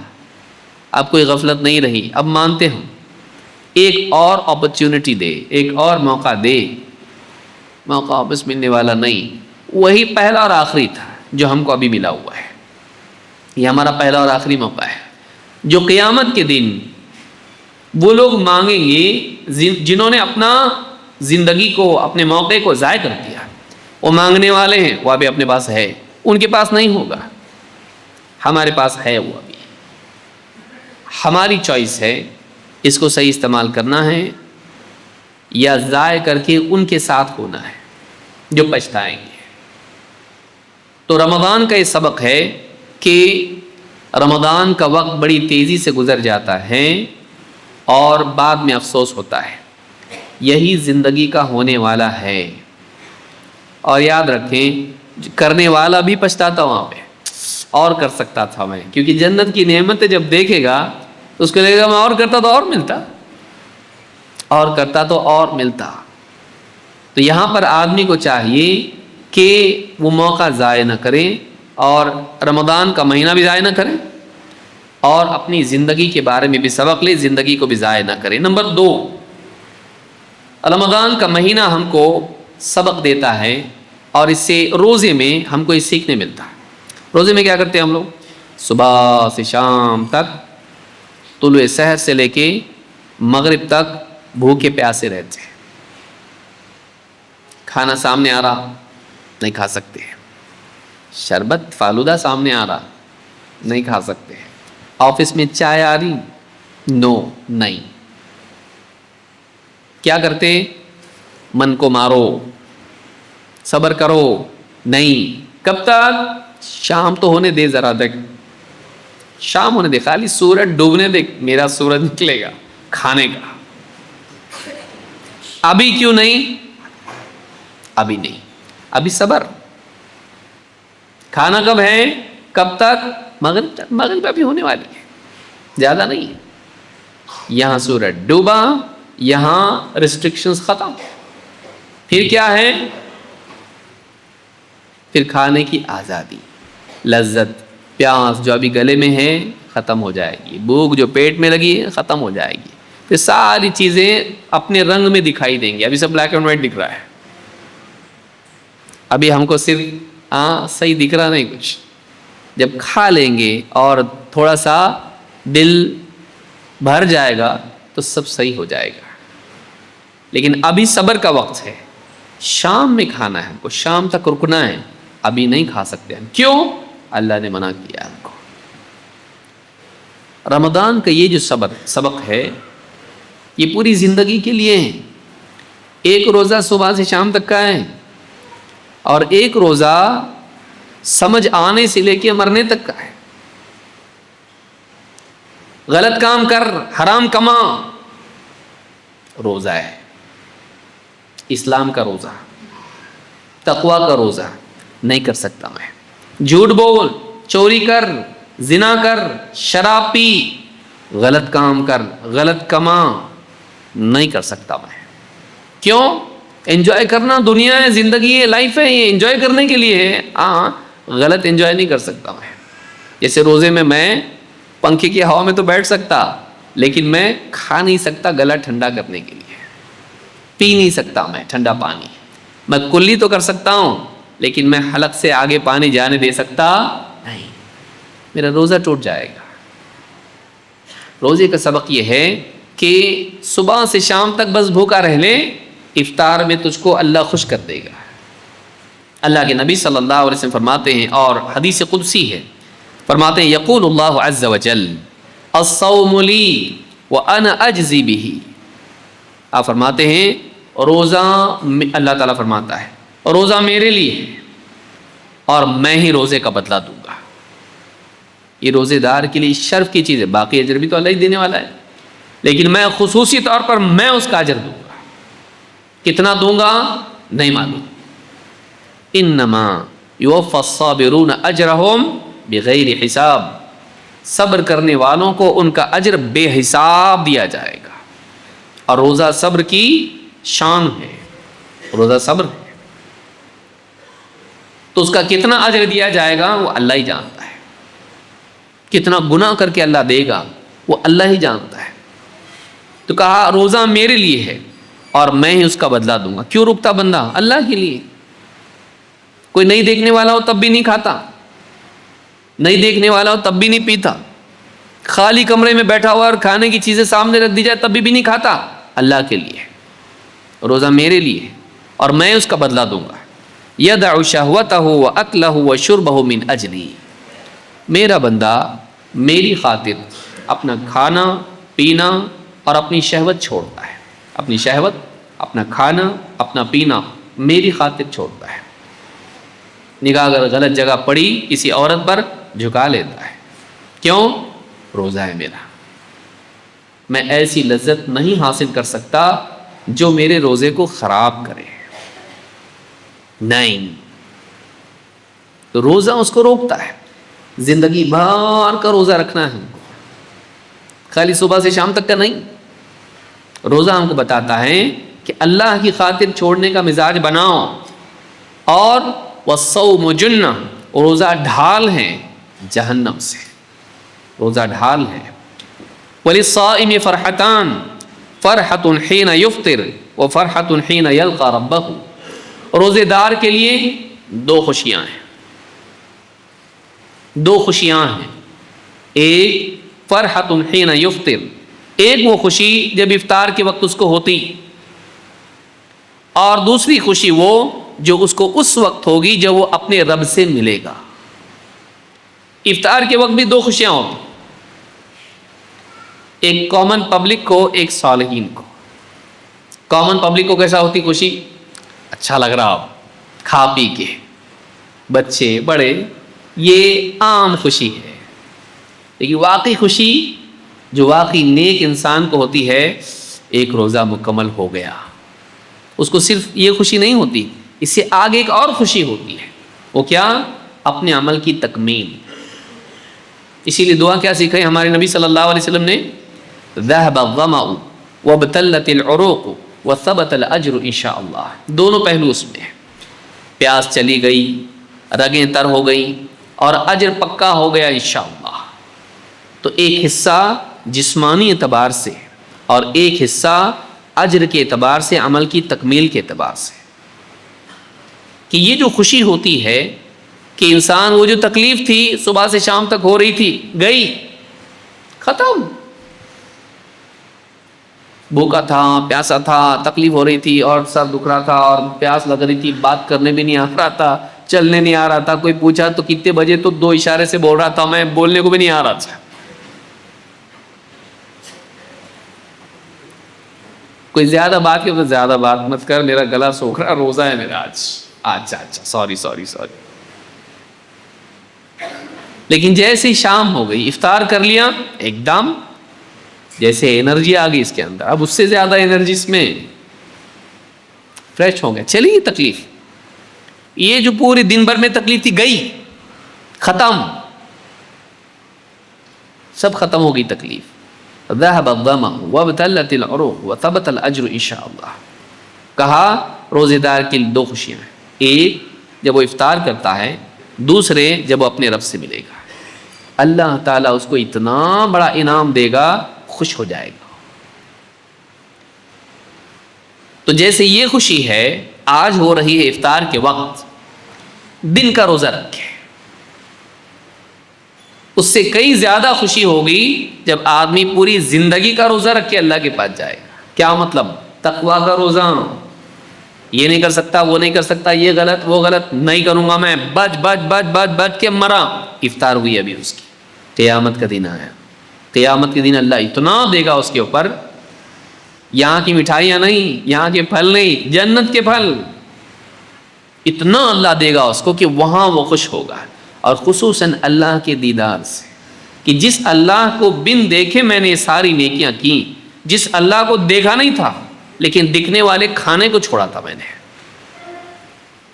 اب کوئی غفلت نہیں رہی، اب مانتے ہم. ایک اور اپرچونٹی دے، ایک اور موقع دے. موقع واپس ملنے والا نہیں، وہی پہلا اور آخری تھا جو ہم کو ابھی ملا ہوا ہے. یہ ہمارا پہلا اور آخری موقع ہے جو قیامت کے دن وہ لوگ مانگیں گے جنہوں نے اپنا زندگی کو، اپنے موقع کو ضائع کر دیا. وہ مانگنے والے ہیں، وہ ابھی اپنے پاس ہے، ان کے پاس نہیں ہوگا، ہمارے پاس ہے وہ ابھی. ہماری چوائس ہے اس کو صحیح استعمال کرنا ہے یا ضائع کر کے ان کے ساتھ ہونا ہے جو پچھتائیں گے. تو رمضان کا یہ سبق ہے کہ رمضان کا وقت بڑی تیزی سے گزر جاتا ہے اور بعد میں افسوس ہوتا ہے. یہی زندگی کا ہونے والا ہے. اور یاد رکھیں کرنے والا بھی پچھتاتا وہاں پہ، اور کر سکتا تھا میں، کیونکہ جنت کی نعمتیں جب دیکھے گا تو اس کو لگے گا میں اور کرتا تو اور ملتا. اور کرتا تو اور ملتا. تو یہاں پر آدمی کو چاہیے کہ وہ موقع ضائع نہ کرے اور رمضان کا مہینہ بھی ضائع نہ کرے اور اپنی زندگی کے بارے میں بھی سبق لے, زندگی کو بھی ضائع نہ کرے. نمبر 2, رمضان کا مہینہ ہم کو سبق دیتا ہے اور اس سے روزے میں ہم کو یہ سیکھنے ملتا ہے. روزے میں کیا کرتے ہیں ہم لوگ؟ صبح سے شام تک, طلوع سحر سے لے کے مغرب تک بھوکے پیاسے رہتے ہیں. کھانا سامنے آ رہا نہیں کھا سکتے, شربت فالودہ سامنے آ رہا نہیں کھا سکتے, آفس میں چائے آ رہی نہیں. کیا کرتے؟ من کو مارو, صبر کرو نہیں. کب تک؟ شام تو ہونے دے, ذرا تک شام ہونے دے, خالی سورج ڈوبنے دے, میرا سورج نکلے گا کھانے کا. ابھی کیوں نہیں؟ ابھی نہیں, ابھی صبر. کھانا کب ہے؟ کب تک؟ مغرب تک. مغرب ابھی ہونے والی ہے, زیادہ نہیں ہے. یہاں سورج ڈوبا, یہاں ریسٹرکشنز ختم. پھر کیا ہے؟ پھر کھانے کی آزادی, لذت, پیاس جو ابھی گلے میں ہے ختم ہو جائے گی, بھوک جو پیٹ میں لگی ہے ختم ہو جائے گی. پھر ساری چیزیں اپنے رنگ میں دکھائی دیں گی. ابھی سب بلیک اینڈ وائٹ دکھ رہا ہے, ابھی ہم کو صرف صحیح دکھ رہا نہیں کچھ. جب کھا لیں گے اور تھوڑا سا دل بھر جائے گا تو سب صحیح ہو جائے گا. لیکن ابھی صبر کا وقت ہے, شام میں کھانا ہے ہم کو, شام تک رکنا ہے, ابھی نہیں کھا سکتے ہم. کیوں؟ اللہ نے منع کیا ہم کو. رمضان کا یہ جو سبق ہے یہ پوری زندگی کے لیے ہے. ایک روزہ صبح سے شام تک کا ہے اور ایک روزہ سمجھ آنے سے لے کے مرنے تک کا ہے. غلط کام کر, حرام کما, روزہ ہے. اسلام کا روزہ, تقوی کا روزہ نہیں کر سکتا میں. جھوٹ بول, چوری کر, زنا کر, شراب پی, غلط کام کر, غلط کما, نہیں کر سکتا میں. کیوں؟ انجوائے کرنا دنیا ہے, زندگی ہے, لائف ہے, یہ انجوائے کرنے کے لیے ہے. غلط انجوائے نہیں کر سکتا میں. جیسے روزے میں پنکھے کی ہوا میں تو بیٹھ سکتا, لیکن میں کھا نہیں سکتا گلا ٹھنڈا کرنے کے لیے, پی نہیں سکتا میں ٹھنڈا پانی. میں کلی تو کر سکتا ہوں لیکن میں حلق سے آگے پانی جانے دے سکتا نہیں, میرا روزہ ٹوٹ جائے گا. روزے کا سبق یہ ہے کہ صبح سے شام تک بس بھوکا رہ لے, افطار میں تجھ کو اللہ خوش کر دے گا. اللہ کے نبی صلی اللہ علیہ وسلم فرماتے ہیں, اور حدیث قدسی ہے, فرماتے ہیں یقول اللہ عز وجل الصوم لی وانا اجزی بہ. آپ فرماتے ہیں روزہ, اللہ تعالیٰ فرماتا ہے روزہ میرے لیے ہے اور میں ہی روزے کا بدلہ دوں گا. یہ روزے دار کے لیے شرف کی چیز ہے, باقی اجر بھی تو اللہ ہی دینے والا ہے, لیکن میں خصوصی طور پر میں اس کا اجر دوں گا. کتنا دوں گا نہیں معلوم. انما یوفی الصابرون اجرہم بغیر حساب. صبر کرنے والوں کو ان کا اجر بے حساب دیا جائے گا. اور روزہ صبر کی شان ہے, روزہ صبر ہے, تو اس کا کتنا اجر دیا جائے گا وہ اللہ ہی جانتا ہے. کتنا گناہ کر کے اللہ دے گا وہ اللہ ہی جانتا ہے. تو کہا روزہ میرے لیے ہے اور میں ہی اس کا بدلہ دوں گا. کیوں رکتا بندہ؟ اللہ کے لیے. کوئی نہیں دیکھنے والا ہو تب بھی نہیں کھاتا, نہیں دیکھنے والا ہو تب بھی نہیں پیتا, خالی کمرے میں بیٹھا ہوا اور کھانے کی چیزیں سامنے رکھ دی جائے تب بھی نہیں کھاتا. اللہ کے لیے. روزہ میرے لیے اور میں اس کا بدلہ دوں گا. یدع شہوتہ واکلہ وشربہ من اجلی. میرا بندہ میری خاطر اپنا کھانا پینا اور اپنی شہوت چھوڑتا ہے. اپنی شہوت, اپنا کھانا, اپنا پینا میری خاطر چھوڑتا ہے. نگاہ اگر غلط جگہ پڑی کسی عورت پر جھکا لیتا ہے. کیوں؟ روزہ ہے میرا. میں ایسی لذت نہیں حاصل کر سکتا جو میرے روزے کو خراب کرے. نہیں, تو روزہ اس کو روکتا ہے. زندگی بھر کا روزہ رکھنا ہے ہم کو, خالی صبح سے شام تک کا نہیں. روزہ ہم کو بتاتا ہے کہ اللہ کی خاطر چھوڑنے کا مزاج بناؤ. اور والصوم جنہ، روزہ ڈھال ہے جہنم سے، روزہ ڈھال ہے. وللصائم فرحتان، فرحۃ حین یفطر وفرحۃ حین یلقى ربہ. روزے دار کے لیے دو خوشیاں ہیں، دو خوشیاں ہیں. ایک فرحۃ حین یفطر، ایک وہ خوشی جب افطار کے وقت اس کو ہوتی، اور دوسری خوشی وہ جو اس کو اس وقت ہوگی جب وہ اپنے رب سے ملے گا. افطار کے وقت بھی دو خوشیاں ہوتی، ایک کامن پبلک کو، ایک صالحین کو. کامن پبلک کو کیسا ہوتی خوشی؟ اچھا لگ رہا ہو کھا پی کے، بچے بڑے، یہ عام خوشی ہے. لیکن واقعی خوشی جو واقعی نیک انسان کو ہوتی ہے، ایک روزہ مکمل ہو گیا، اس کو صرف یہ خوشی نہیں ہوتی، اس سے آگے ایک اور خوشی ہوتی ہے. وہ کیا؟ اپنے عمل کی تکمیل. اسی لیے دعا کیا سکھائی ہمارے نبی صلی اللہ علیہ وسلم نے؟ ذهب الظمأ وابتلت العروق وثبت الاجر ان شاء اللہ. دونوں پہلو اس میں، پیاس چلی گئی، رگیں تر ہو گئی، اور اجر پکا ہو گیا انشاءاللہ. تو ایک حصہ جسمانی اعتبار سے اور ایک حصہ اجر کے اعتبار سے، عمل کی تکمیل کے اعتبار سے، کہ یہ جو خوشی ہوتی ہے کہ انسان وہ جو تکلیف تھی صبح سے شام تک ہو رہی تھی، گئی، ختم. بھوکا تھا، پیاسا تھا، تکلیف ہو رہی تھی، اور سر دکھ رہا تھا، اور پیاس لگ رہی تھی، بات کرنے بھی نہیں آ رہا تھا، چلنے نہیں آ رہا تھا. کوئی پوچھا تو کتنے بجے، تو 2 اشارے سے بول رہا تھا، میں بولنے کو بھی نہیں آ رہا تھا. کوئی زیادہ بات کی تو زیادہ بات مت کر، میرا گلا سوکھ رہا، روزہ ہے میرا آج. اچھا سوری. لیکن جیسے شام ہو گئی، افطار کر لیا، ایک دم جیسے انرجی آ گئی اس کے اندر، اب اس سے زیادہ انرجی اس میں، فریش ہو گیا. چلی تکلیف، یہ جو پورے دن بھر میں تکلیف تھی گئی، ختم، سب ختم ہو گئی تکلیف. ذهب الظمأ وابتلت العروق وثبت الاجر ان شاء اللہ. کہا روزے دار کے لیے دو خوشیاں ہیں، ایک جب وہ افطار کرتا ہے، دوسرے جب وہ اپنے رب سے ملے گا. اللہ تعالیٰ اس کو اتنا بڑا انعام دے گا، خوش ہو جائے گا. تو جیسے یہ خوشی ہے آج ہو رہی ہے افطار کے وقت، دن کا روزہ رکھے، اس سے کئی زیادہ خوشی ہوگی جب آدمی پوری زندگی کا روزہ رکھ کے اللہ کے پاس جائے گا. کیا مطلب؟ تقویٰ کا روزہ، یہ نہیں کر سکتا، وہ نہیں کر سکتا، یہ غلط، وہ غلط نہیں کروں گا میں، بچ کے مرا. افطار ہوئی ابھی اس کی، قیامت کا دن آیا. قیامت کے دن اللہ اتنا دے گا اس کے اوپر، یہاں کی مٹھائیاں نہیں، یہاں کے پھل نہیں، جنت کے پھل، اتنا اللہ دے گا اس کو کہ وہاں وہ خوش ہوگا. اور خصوصاً اللہ کے دیدار سے، کہ جس اللہ کو بن دیکھے میں نے یہ ساری نیکیاں کی، جس اللہ کو دیکھا نہیں تھا لیکن دکھنے والے کھانے کو چھوڑا تھا میں نے،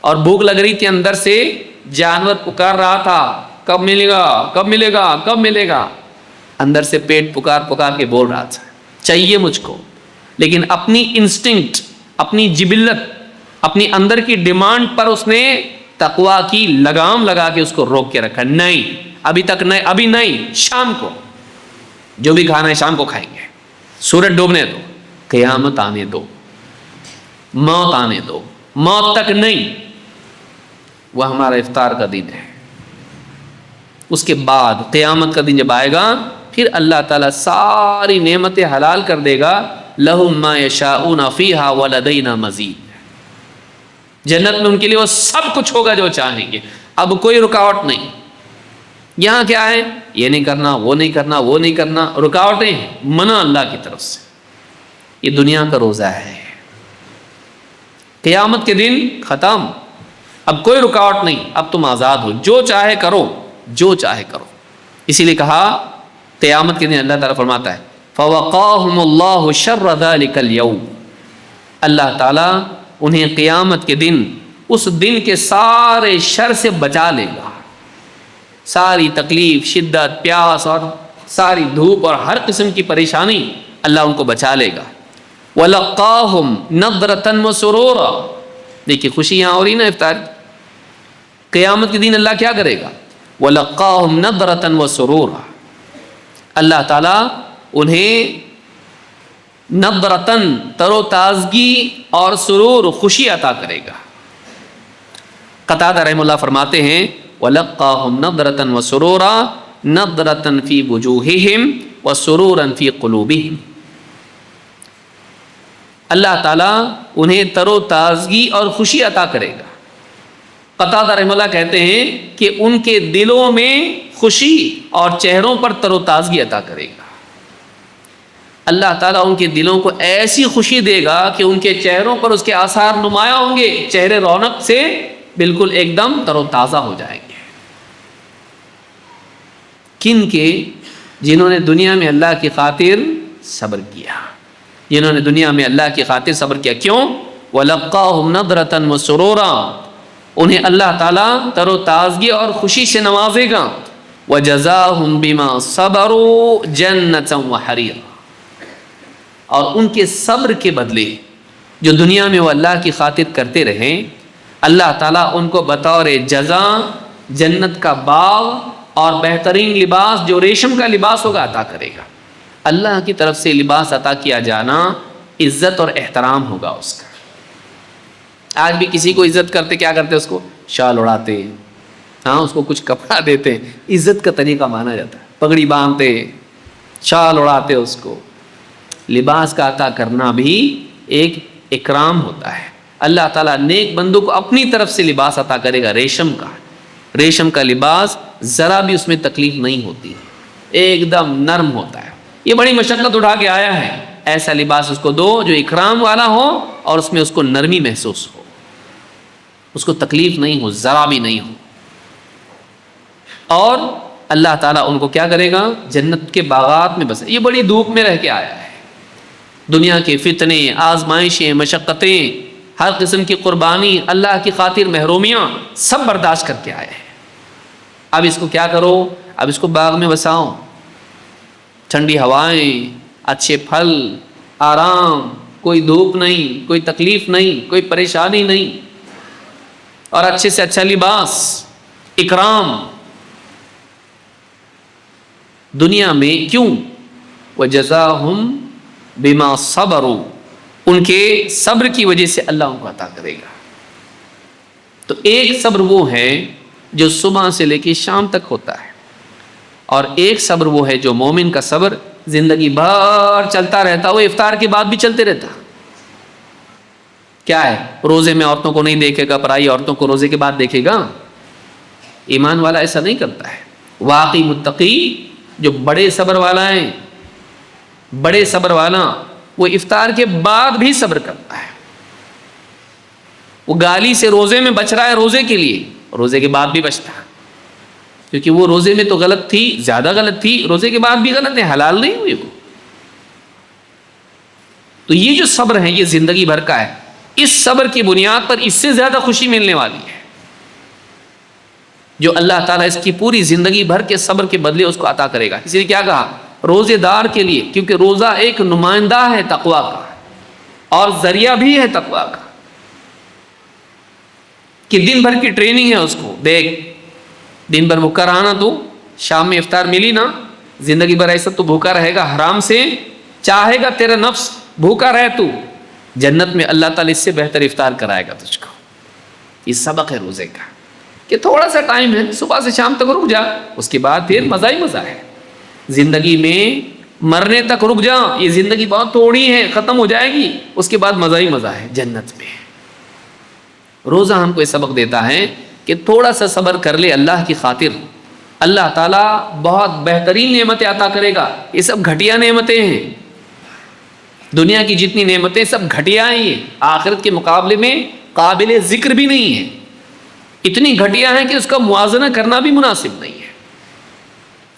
اور بھوک لگ رہی تھی، اندر سے جانور پکار رہا تھا، کب ملے گا، کب ملے گا، کب ملے گا، اندر سے پیٹ پکار کے بول رہا تھا چاہیے مجھ کو. لیکن اپنی انسٹنکٹ، اپنی جبلت، اپنی اندر کی ڈیمانڈ پر اس نے تقویٰ کی لگام لگا کے اس کو روک کے رکھا. نہیں ابھی تک نہیں، ابھی نہیں، شام کو جو بھی کھانا ہے شام کو کھائیں گے، سورج ڈوبنے دو، قیامت آنے دو، موت آنے دو، موت تک نہیں. وہ ہمارا افطار کا دن ہے. اس کے بعد قیامت کا دن جب آئے گا، پھر اللہ تعالیٰ ساری نعمتیں حلال کر دے گا. لَهُمْ مَا يَشَاءُونَ فِيهَا وَلَدَيْنَا مَزِيدٌ. جنت میں ان کے لیے وہ سب کچھ ہوگا جو چاہیں گے، اب کوئی رکاوٹ نہیں. یہاں کیا ہے؟ یہ نہیں کرنا، وہ نہیں کرنا، وہ نہیں کرنا، رکاوٹیں ہیں، منع اللہ کی طرف سے. یہ دنیا کا روزہ ہے. قیامت کے دن ختم، اب کوئی رکاوٹ نہیں، اب تم آزاد ہو، جو چاہے کرو، جو چاہے کرو. اسی لیے کہا قیامت کے دن اللہ تعالیٰ فرماتا ہے فَوَقَاهُمُ اللَّهُ شَرَّ ذَلِكَ الْيَوْمِ. اللہ تعالیٰ انہیں قیامت کے دن، اس دن کے سارے شر سے بچا لے گا. ساری تکلیف، شدت، پیاس اور ساری دھوپ اور ہر قسم کی پریشانی اللہ ان کو بچا لے گا. وَلَقَّاهُمْ نَضْرَةً وَسُرُورًا. دیکھیے خوشی یہاں ہو رہی نا افطار. قیامت کے دن اللہ کیا کرے گا؟ وَلَقَّاهُمْ نَضْرَةً وَسُرُورًا. اللہ تعالیٰ انہیں نضرتن تر و تازگی اور سرور خوشی عطا کرے گا. قتادہ رحمہ اللہ فرماتے ہیں وَلَقَّاهُمْ نَضْرَةً وَسُرُورًا نَضْرَةً فِي وُجُوهِهِمْ وَسُرُورًا فِي قُلُوبِهِمْ. اللہ تعالیٰ انہیں تر و تازگی اور خوشی عطا کرے گا. قتادہ رحمہ اللہ کہتے ہیں کہ ان کے دلوں میں خوشی اور چہروں پر تر و تازگی عطا کرے گا. اللہ تعالیٰ ان کے دلوں کو ایسی خوشی دے گا کہ ان کے چہروں پر اس کے آثار نمایاں ہوں گے. چہرے رونق سے بالکل ایک دم تر و تازہ ہو جائیں گے. کن کے؟ جنہوں نے دنیا میں اللہ کی خاطر صبر کیا. جنہوں نے دنیا میں اللہ کی خاطر صبر کیا. کیوں؟ وَلَقَّاهُمْ نَضْرَةً وَسُرُورًا. انہیں اللہ تعالیٰ تر و تازگی اور خوشی سے نوازے گا. وَجَزَاهُمْ بِمَا صَبَرُوا جَنَّةً وَحَرِيرًا. اور ان کے صبر کے بدلے جو دنیا میں وہ اللہ کی خاطر کرتے رہیں، اللہ تعالیٰ ان کو بطور جزا جنت کا باغ اور بہترین لباس جو ریشم کا لباس ہوگا عطا کرے گا. اللہ کی طرف سے لباس عطا کیا جانا عزت اور احترام ہوگا اس کا. آج بھی کسی کو عزت کرتے کیا کرتے؟ اس کو شال اڑاتے، ہاں اس کو کچھ کپڑا دیتے. عزت کا طریقہ مانا جاتا ہے. پگڑی باندھتے، شال اڑاتے اس کو. لباس کا عطا کرنا بھی ایک اکرام ہوتا ہے. اللہ تعالیٰ نیک بندوں کو اپنی طرف سے لباس عطا کرے گا ریشم کا. ریشم کا لباس ذرا بھی اس میں تکلیف نہیں ہوتی، ایک دم نرم ہوتا ہے. یہ بڑی مشقت اٹھا کے آیا ہے. ایسا لباس اس کو دو جو اکرام والا ہو اور اس میں اس کو نرمی محسوس ہو، اس کو تکلیف نہیں ہو، ذرا بھی نہیں ہو. اور اللہ تعالیٰ ان کو کیا کرے گا؟ جنت کے باغات میں بسے. یہ بڑی دھوپ میں رہ کے آیا ہے. دنیا کے فتنے، آزمائشیں، مشقتیں، ہر قسم کی قربانی، اللہ کی خاطر محرومیاں سب برداشت کر کے آئے ہیں. اب اس کو کیا کرو؟ اب اس کو باغ میں بساؤ. ٹھنڈی ہوائیں، اچھے پھل، آرام، کوئی دھوپ نہیں، کوئی تکلیف نہیں، کوئی پریشانی نہیں، اور اچھے سے اچھا لباس، اکرام. دنیا میں کیوں؟ وَجَزَاهُمْ بِمَا صَبَرُوا. ان کے صبر کی وجہ سے اللہ ان کو عطا کرے گا. تو ایک صبر وہ ہے جو صبح سے لے کے شام تک ہوتا ہے، اور ایک صبر وہ ہے جو مومن کا صبر زندگی بھر چلتا رہتا. وہ افطار کے بعد بھی چلتے رہتا. کیا ہے؟ روزے میں عورتوں کو نہیں دیکھے گا، پرائی عورتوں کو روزے کے بعد دیکھے گا. ایمان والا ایسا نہیں کرتا ہے. واقعی متقی جو بڑے صبر والا ہیں، بڑے صبر والا، وہ افطار کے بعد بھی صبر کرتا ہے. وہ گالی سے روزے میں بچ رہا ہے، روزے کے لیے، روزے کے بعد بھی بچتا ہے. کیونکہ وہ روزے میں تو غلط تھی، زیادہ غلط تھی، روزے کے بعد بھی غلط ہے، حلال نہیں ہوئی وہ. تو یہ جو صبر ہے یہ زندگی بھر کا ہے. اس صبر کی بنیاد پر اس سے زیادہ خوشی ملنے والی ہے جو اللہ تعالیٰ اس کی پوری زندگی بھر کے صبر کے بدلے اس کو عطا کرے گا. اس لیے کیا کہا؟ روزے دار کے لیے، کیونکہ روزہ ایک نمائندہ ہے تقویٰ کا اور ذریعہ بھی ہے تقویٰ کا. کہ دن بھر کی ٹریننگ ہے اس کو. دیکھ دن بھر بھوکا رہا نا تو، شام میں افطار ملی نا، زندگی بھر ایسا تو بھوکا رہے گا حرام سے. چاہے گا تیرا نفس بھوکا رہے تو، جنت میں اللہ تعالیٰ اس سے بہتر افطار کرائے گا تجھ کو. یہ سبق ہے روزے کا کہ تھوڑا سا ٹائم ہے، صبح سے شام تک رک جا، اس کے بعد پھر مزہ ہی مزہ ہے. زندگی میں مرنے تک رک جا، یہ زندگی بہت تھوڑی ہے، ختم ہو جائے گی، اس کے بعد مزہ ہی مزہ ہے جنت میں. روزہ ہم کو یہ سبق دیتا ہے کہ تھوڑا سا صبر کر لے اللہ کی خاطر، اللہ تعالیٰ بہت بہترین نعمتیں عطا کرے گا. یہ سب گھٹیا نعمتیں ہیں. دنیا کی جتنی نعمتیں سب گھٹیا ہیں، یہ آخرت کے مقابلے میں قابل ذکر بھی نہیں ہے. اتنی گھٹیا ہیں کہ اس کا موازنہ کرنا بھی مناسب نہیں ہے،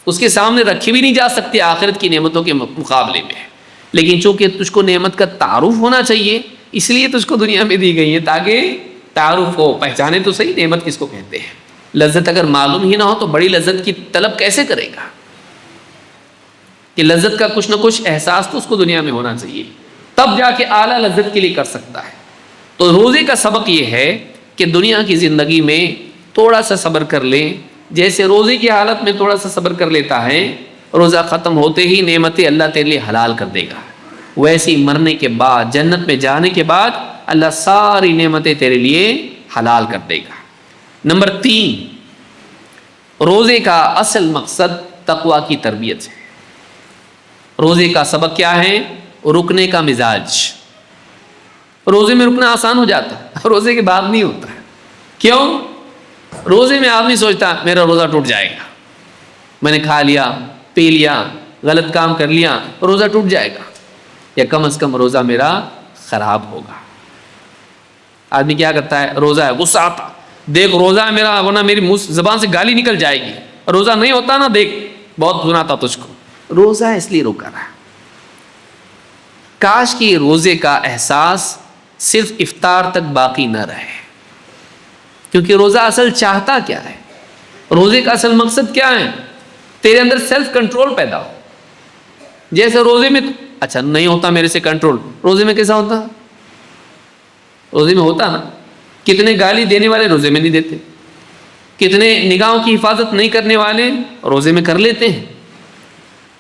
اس کے سامنے رکھی بھی نہیں جا سکتی آخرت کی نعمتوں کے مقابلے میں. لیکن چونکہ تجھ کو نعمت کا تعارف ہونا چاہیے، اس لیے تجھ کو دنیا میں دی گئی ہے تاکہ تعارف ہو، پہچانے تو صحیح نعمت کس کو کہتے ہیں. لذت اگر معلوم ہی نہ ہو تو بڑی لذت کی طلب کیسے کرے گا؟ کہ لذت کا کچھ نہ کچھ احساس تو اس کو دنیا میں ہونا چاہیے. تب جا کے اعلیٰ لذت کے لیے کر سکتا ہے۔ تو روزے کا سبق یہ ہے کہ دنیا کی زندگی میں تھوڑا سا صبر کر لے، جیسے روزے کی حالت میں تھوڑا سا صبر کر لیتا ہے، روزہ ختم ہوتے ہی نعمتیں اللہ تیرے لیے حلال کر دے گا، ویسے ہی مرنے کے بعد جنت میں جانے کے بعد اللہ ساری نعمتیں تیرے لیے حلال کر دے گا۔ نمبر 3، روزے کا اصل مقصد تقوی کی تربیت ہے۔ روزے کا سبق کیا ہے؟ رکنے کا مزاج۔ روزے میں رکنا آسان ہو جاتا ہے، روزے کے بعد نہیں ہوتا ہے۔ کیوں؟ روزے میں آدمی سوچتا میرا روزہ ٹوٹ جائے گا، میں نے کھا لیا پی لیا غلط کام کر لیا، روزہ ٹوٹ جائے گا، یا کم از کم روزہ میرا خراب ہوگا۔ آدمی کیا کرتا ہے؟ روزہ ہے، غصہ آتا، دیکھ روزہ ہے میرا، ورنہ میری زبان سے گالی نکل جائے گی، روزہ نہیں ہوتا نا، دیکھ بہت سناتا تجھ کو۔ روزہ ہے اس لیے روکا رہا۔ کاش کہ روزے کا احساس صرف افطار تک باقی نہ رہے، کیونکہ روزہ اصل چاہتا کیا ہے؟ روزے کا اصل مقصد کیا ہے؟ تیرے اندر سیلف کنٹرول پیدا ہو۔ جیسے روزے میں اچھا نہیں ہوتا میرے سے کنٹرول، روزے میں کیسا ہوتا؟ روزے میں ہوتا نا۔ کتنے گالی دینے والے روزے میں نہیں دیتے، کتنے نگاہوں کی حفاظت نہیں کرنے والے روزے میں کر لیتے ہیں،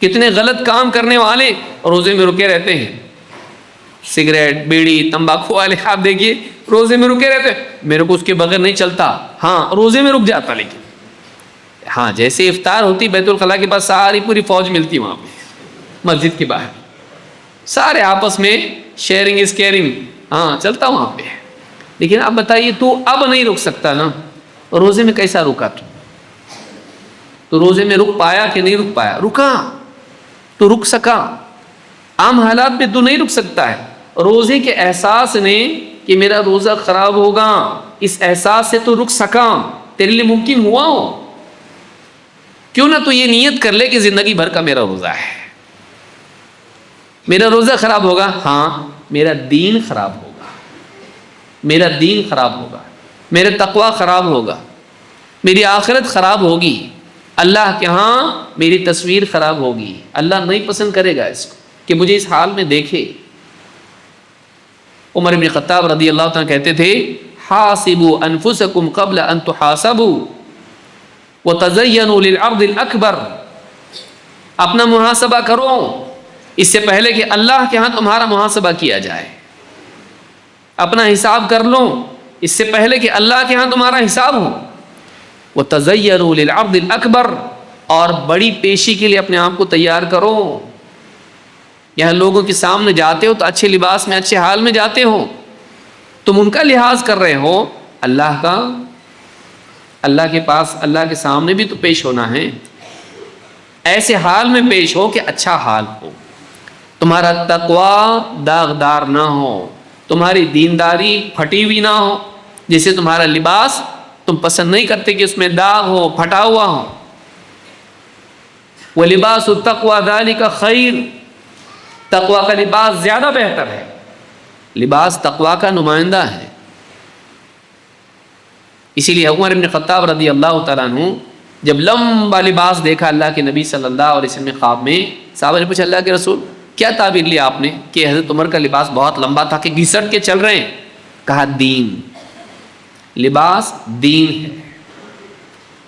کتنے غلط کام کرنے والے روزے میں رکے رہتے ہیں، سگریٹ بیڑی تمباکو والے آپ دیکھیے روزے میں رکے رہتے ہیں، میرے کو اس کے بغیر نہیں چلتا، ہاں روزے میں رک جاتا، لیکن ہاں جیسے افطار ہوتی بیت الخلاء کے پاس ساری پوری فوج ملتی وہاں پہ مسجد کے باہر، سارے آپس میں شیئرنگ از کیئرنگ، ہاں چلتا وہاں پہ۔ لیکن اب بتائیے تو اب نہیں رک سکتا نا، روزے میں کیسا رکا تو روزے میں رک پایا کہ نہیں رک پایا؟ رکا تو رک سکا، عام حالات میں تو نہیں رک سکتا ہے، روزے کے احساس نے کہ میرا روزہ خراب ہوگا، اس احساس سے تو رک سکا، تیرے لیے ممکن ہوا ہو۔ کیوں نہ تو یہ نیت کر لے کہ زندگی بھر کا میرا روزہ ہے، میرا روزہ خراب ہوگا، ہاں میرا دین خراب ہوگا، میرا دین خراب ہوگا، میرا تقوی خراب ہوگا، میری آخرت خراب ہوگی، اللہ کے ہاں میری تصویر خراب ہوگی، اللہ نہیں پسند کرے گا اس کو کہ مجھے اس حال میں دیکھے۔ عمر بن خطاب رضی اللہ تعالیٰ کہتے تھے حاسبوا انفسکم قبل ان تحاسبوا وتزینوا للعرض الاکبر، اپنا محاسبہ کرو اس سے پہلے کہ اللہ کے ہاں تمہارا محاسبہ کیا جائے، اپنا حساب کر لو اس سے پہلے کہ اللہ کے ہاں تمہارا حساب ہو۔ وَتَزَيَّنُوا لِلْعَرْضِ الْأَكْبَرِ، اور بڑی پیشی کے لیے اپنے آپ کو تیار کرو۔ یہاں لوگوں کے سامنے جاتے ہو تو اچھے لباس میں اچھے حال میں جاتے ہو، تم ان کا لحاظ کر رہے ہو، اللہ کا، اللہ کے پاس اللہ کے سامنے بھی تو پیش ہونا ہے، ایسے حال میں پیش ہو کہ اچھا حال ہو، تمہارا تقوی داغدار نہ ہو، تمہاری دینداری پھٹی ہوئی نہ ہو، جیسے تمہارا لباس تم پسند نہیں کرتے کہ اس میں داغ ہو، پھٹا ہوا ہو۔ وَلِبَاسُ التَّقْوَى ذَلِكَ خَيْرٌ، تقوی کا لباس زیادہ بہتر ہے، لباس تقوی کا نمائندہ ہے۔ اسی لیے عمر بن خطاب رضی اللہ تعالیٰ عنہ جب لمبا لباس دیکھا اللہ کے نبی صلی اللہ علیہ وسلم نے خواب میں، صحابہ نے پوچھا اللہ کے رسول کیا تعبیر لیا آپ نے کہ حضرت عمر کا لباس بہت لمبا تھا کہ گھسٹ کے چل رہے ہیں؟ کہا دین، لباس دین ہے،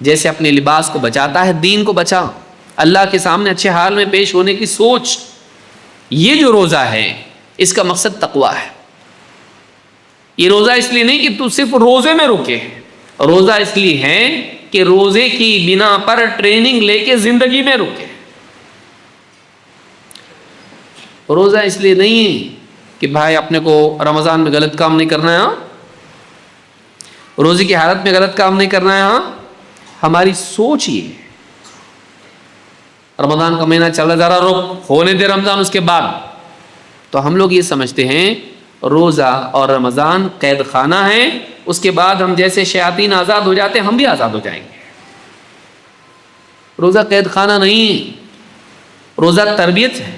جیسے اپنے لباس کو بچاتا ہے دین کو بچا، اللہ کے سامنے اچھے حال میں پیش ہونے کی سوچ۔ یہ جو روزہ ہے اس کا مقصد تقوی ہے۔ یہ روزہ اس لیے نہیں کہ تو صرف روزے میں رکے، روزہ اس لیے ہے کہ روزے کی بنا پر ٹریننگ لے کے زندگی میں رکے۔ روزہ اس لیے نہیں ہے کہ بھائی اپنے کو رمضان میں غلط کام نہیں کرنا ہے، ہاں روزے کی حالت میں غلط کام نہیں کرنا ہے، ہاں ہماری سوچ یہ ہے رمضان کا مہینہ چل رہا ذرا رک ہونے دے رمضان اس کے بعد، تو ہم لوگ یہ سمجھتے ہیں روزہ اور رمضان قید خانہ ہے، اس کے بعد ہم جیسے شیاطین آزاد ہو جاتے ہیں ہم بھی آزاد ہو جائیں گے۔ روزہ قید خانہ نہیں، روزہ تربیت ہے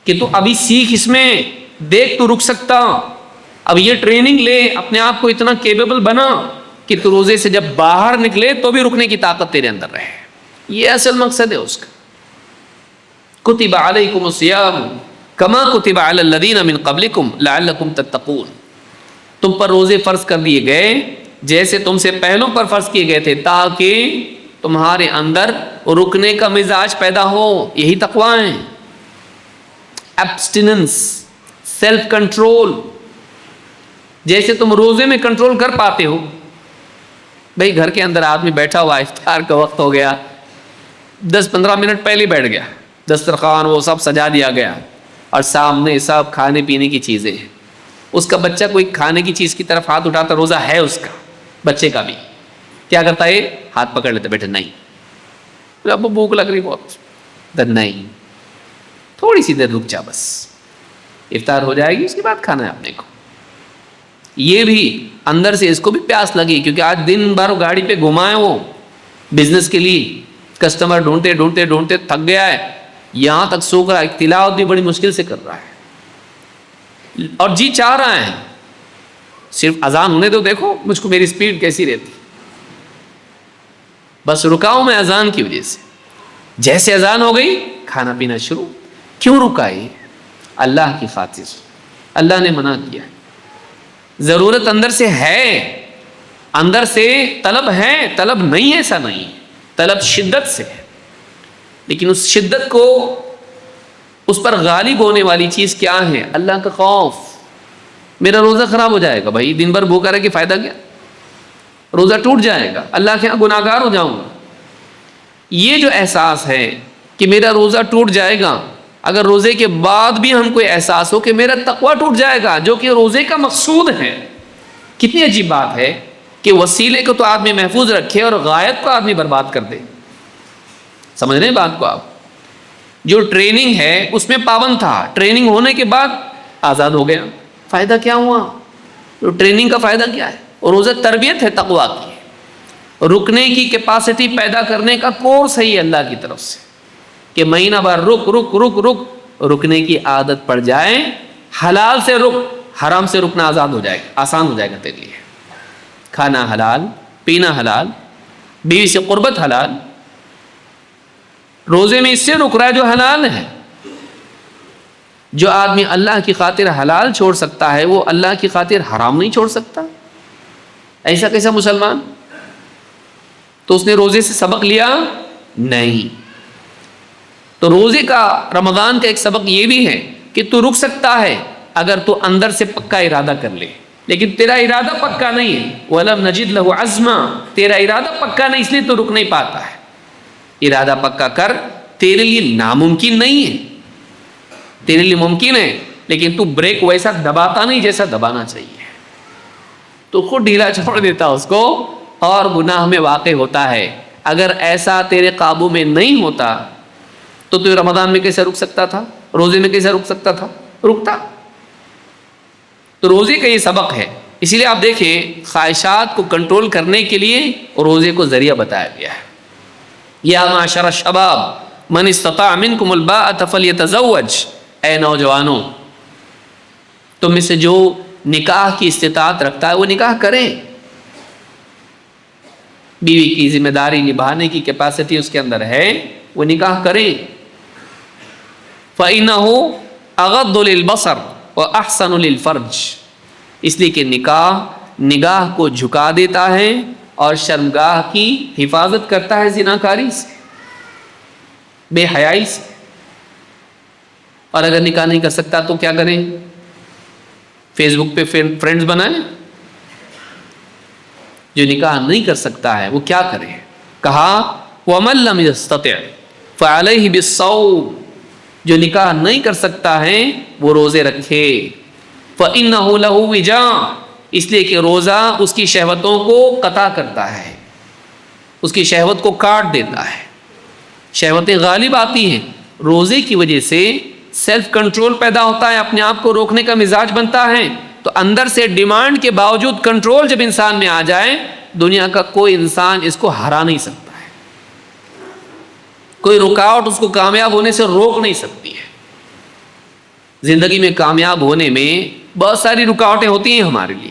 کہ تو ابھی سیکھ اس میں، دیکھ تو رک سکتا، اب یہ ٹریننگ لے، اپنے آپ کو اتنا کیپیبل بنا کہ تو روزے سے جب باہر نکلے تو بھی رکنے کی طاقت تیرے اندر رہے۔ یہ اصل مقصد ہے اس کا۔ کتب علیکم الصیام کما کتب علی الذین من قبلکم لعلکم تتقون، تم پر روزے فرض کر دیے گئے جیسے تم سے پہلوں پر فرض کیے گئے تھے، تاکہ تمہارے اندر رکنے کا مزاج پیدا ہو. یہی تقوی ہے، ایبسٹیننس، سیلف کنٹرول. جیسے تم روزے میں کنٹرول کر پاتے ہو. بھئی گھر کے اندر آدمی بیٹھا ہوا، افطار کا وقت ہو گیا، 10-15 منٹ پہلے بیٹھ گیا، دسترخوان وہ سب سجا دیا گیا اور سامنے سب کھانے پینے کی چیزیں ہیں. اس کا بچہ کوئی کھانے کی چیز کی طرف ہاتھ اٹھاتا، روزہ ہے اس کا، بچے کا بھی، کیا کرتا ہے؟ ہاتھ پکڑ لیتا، بیٹھے نہیں، اب بھوک لگ رہی بہت، نہیں، تھوڑی سی دیر رک جا، بس افطار ہو جائے گی اس کے بعد کھانا ہے اپنے کو. یہ بھی اندر سے اس کو بھی پیاس لگی، کیونکہ آج دن بھر گاڑی پہ گھمائے وہ بزنس کے لیے، کسٹمر ڈھونڈتے ڈھونڈتے ڈھونڈتے تھک گیا ہے، یہاں تک سو کر تلاوت بھی بڑی مشکل سے کر رہا ہے اور جی چاہ رہا ہے صرف اذان ہونے تو دیکھو مجھ کو میری سپیڈ کیسی رہتی، بس رکاؤں میں اذان کی وجہ سے. جیسے اذان ہو گئی کھانا پینا شروع. کیوں رکائے؟ اللہ کی خاطر. اللہ نے منع کیا. ضرورت اندر سے ہے، اندر سے طلب ہے، طلب نہیں ایسا نہیں، طلب شدت سے ہے، لیکن اس شدت کو، اس پر غالب ہونے والی چیز کیا ہے؟ اللہ کا خوف. میرا روزہ خراب ہو جائے گا، بھائی دن بھر بھوکا رہ کے فائدہ کیا؟ روزہ ٹوٹ جائے گا، اللہ کے یہاں گناہگار ہو جاؤں گا. یہ جو احساس ہے کہ میرا روزہ ٹوٹ جائے گا، اگر روزے کے بعد بھی ہم کو احساس ہو کہ میرا تقویٰ ٹوٹ جائے گا، جو کہ روزے کا مقصود ہے. کتنی عجیب بات ہے کہ وسیلے کو تو آدمی محفوظ رکھے اور غایت کو آدمی برباد کر دے. سمجھ رہے ہیں بات کو آپ؟ جو ٹریننگ ہے اس میں پابند تھا، ٹریننگ ہونے کے بعد آزاد ہو گیا، فائدہ کیا ہوا؟ تو ٹریننگ کا فائدہ کیا ہے؟ اور روزہ تربیت ہے تقویٰ کی، رکنے کی کیپیسٹی پیدا کرنے کا کورس ہے یہ اللہ کی طرف سے، کہ مہینہ بھر رک رک رک رک رکنے کی عادت پڑ جائے. حلال سے رک، حرام سے رکنا آزاد ہو جائے گا، آسان ہو جائے گا تیرے لیے. کھانا حلال، پینا حلال، بیوی سے قربت حلال. روزے میں اس سے رک رہا ہے جو حلال ہے. جو آدمی اللہ کی خاطر حلال چھوڑ سکتا ہے وہ اللہ کی خاطر حرام نہیں چھوڑ سکتا. ایسا کیسا مسلمان؟ تو اس نے روزے سے سبق لیا؟ نہیں. تو روزے کا، رمضان کا ایک سبق یہ بھی ہے کہ تو رک سکتا ہے اگر تو اندر سے پکا ارادہ کر لے، لیکن تیرا ارادہ پکا نہیں ہے. وَلَمْ نَجِدْ لَهُ عَزْمًا، تیرا ارادہ پکا نہیں، اس لیے تو رک نہیں پاتا ہے. ارادہ پکا کر، تیرے لیے ناممکن نہیں ہے، تیرے لیے ممکن ہے، لیکن تو بریک ویسا دباتا نہیں جیسا دبانا چاہیے. تو خود ڈھیلا چھوڑ دیتا اس کو اور گناہ میں واقع ہوتا ہے. اگر ایسا تیرے قابو میں نہیں ہوتا تو رمضان میں کیسے رک سکتا تھا؟ روزے میں کیسے رک سکتا تھا؟ رکتا. تو روزے کا یہ سبق ہے. اسی لیے آپ دیکھیں خواہشات کو کنٹرول کرنے کے لیے روزے کو ذریعہ بتایا گیا ہے. یا معاشر الشباب من استطاع منکم الباءۃ فلیتزوج، اے نوجوانوں تم میں سے جو نکاح کی استطاعت رکھتا ہے وہ نکاح کرے. بیوی کی ذمہ داری نبھانے کی کیپیسٹی اس کے اندر ہے، وہ نکاح کرے. فَإِنَّهُ أَغَضُّ لِلْبَصَرِ وَأَحْسَنُ لِلْفَرْجِ، اس لیے کہ نگاہ کو جھکا دیتا ہے اور شرمگاہ کی حفاظت کرتا ہے زناکاری سے، بے حیائی سے. اور اگر نکاح نہیں کر سکتا تو کیا کریں؟ فیس بک پہ فرینڈز بنائیں. جو نکاح نہیں کر سکتا ہے وہ کیا کرے؟ کہا وَمَن لَّمْ يَسْتَطِعْ فَعَلَيْهِ بِالصَّوْمِ، جو نکاح نہیں کر سکتا ہے وہ روزے رکھے. فَإِنَّهُ لَهُ وِجَاءٌ، اس لیے کہ روزہ اس کی شہوتوں کو قطع کرتا ہے، اس کی شہوت کو کاٹ دیتا ہے. شہوتیں غالب آتی ہیں، روزے کی وجہ سے سیلف کنٹرول پیدا ہوتا ہے، اپنے آپ کو روکنے کا مزاج بنتا ہے. تو اندر سے ڈیمانڈ کے باوجود کنٹرول جب انسان میں آ جائے، دنیا کا کوئی انسان اس کو ہرا نہیں سکتا ہے، کوئی رکاوٹ اس کو کامیاب ہونے سے روک نہیں سکتی ہے. زندگی میں کامیاب ہونے میں بہت ساری رکاوٹیں ہوتی ہیں ہمارے لیے،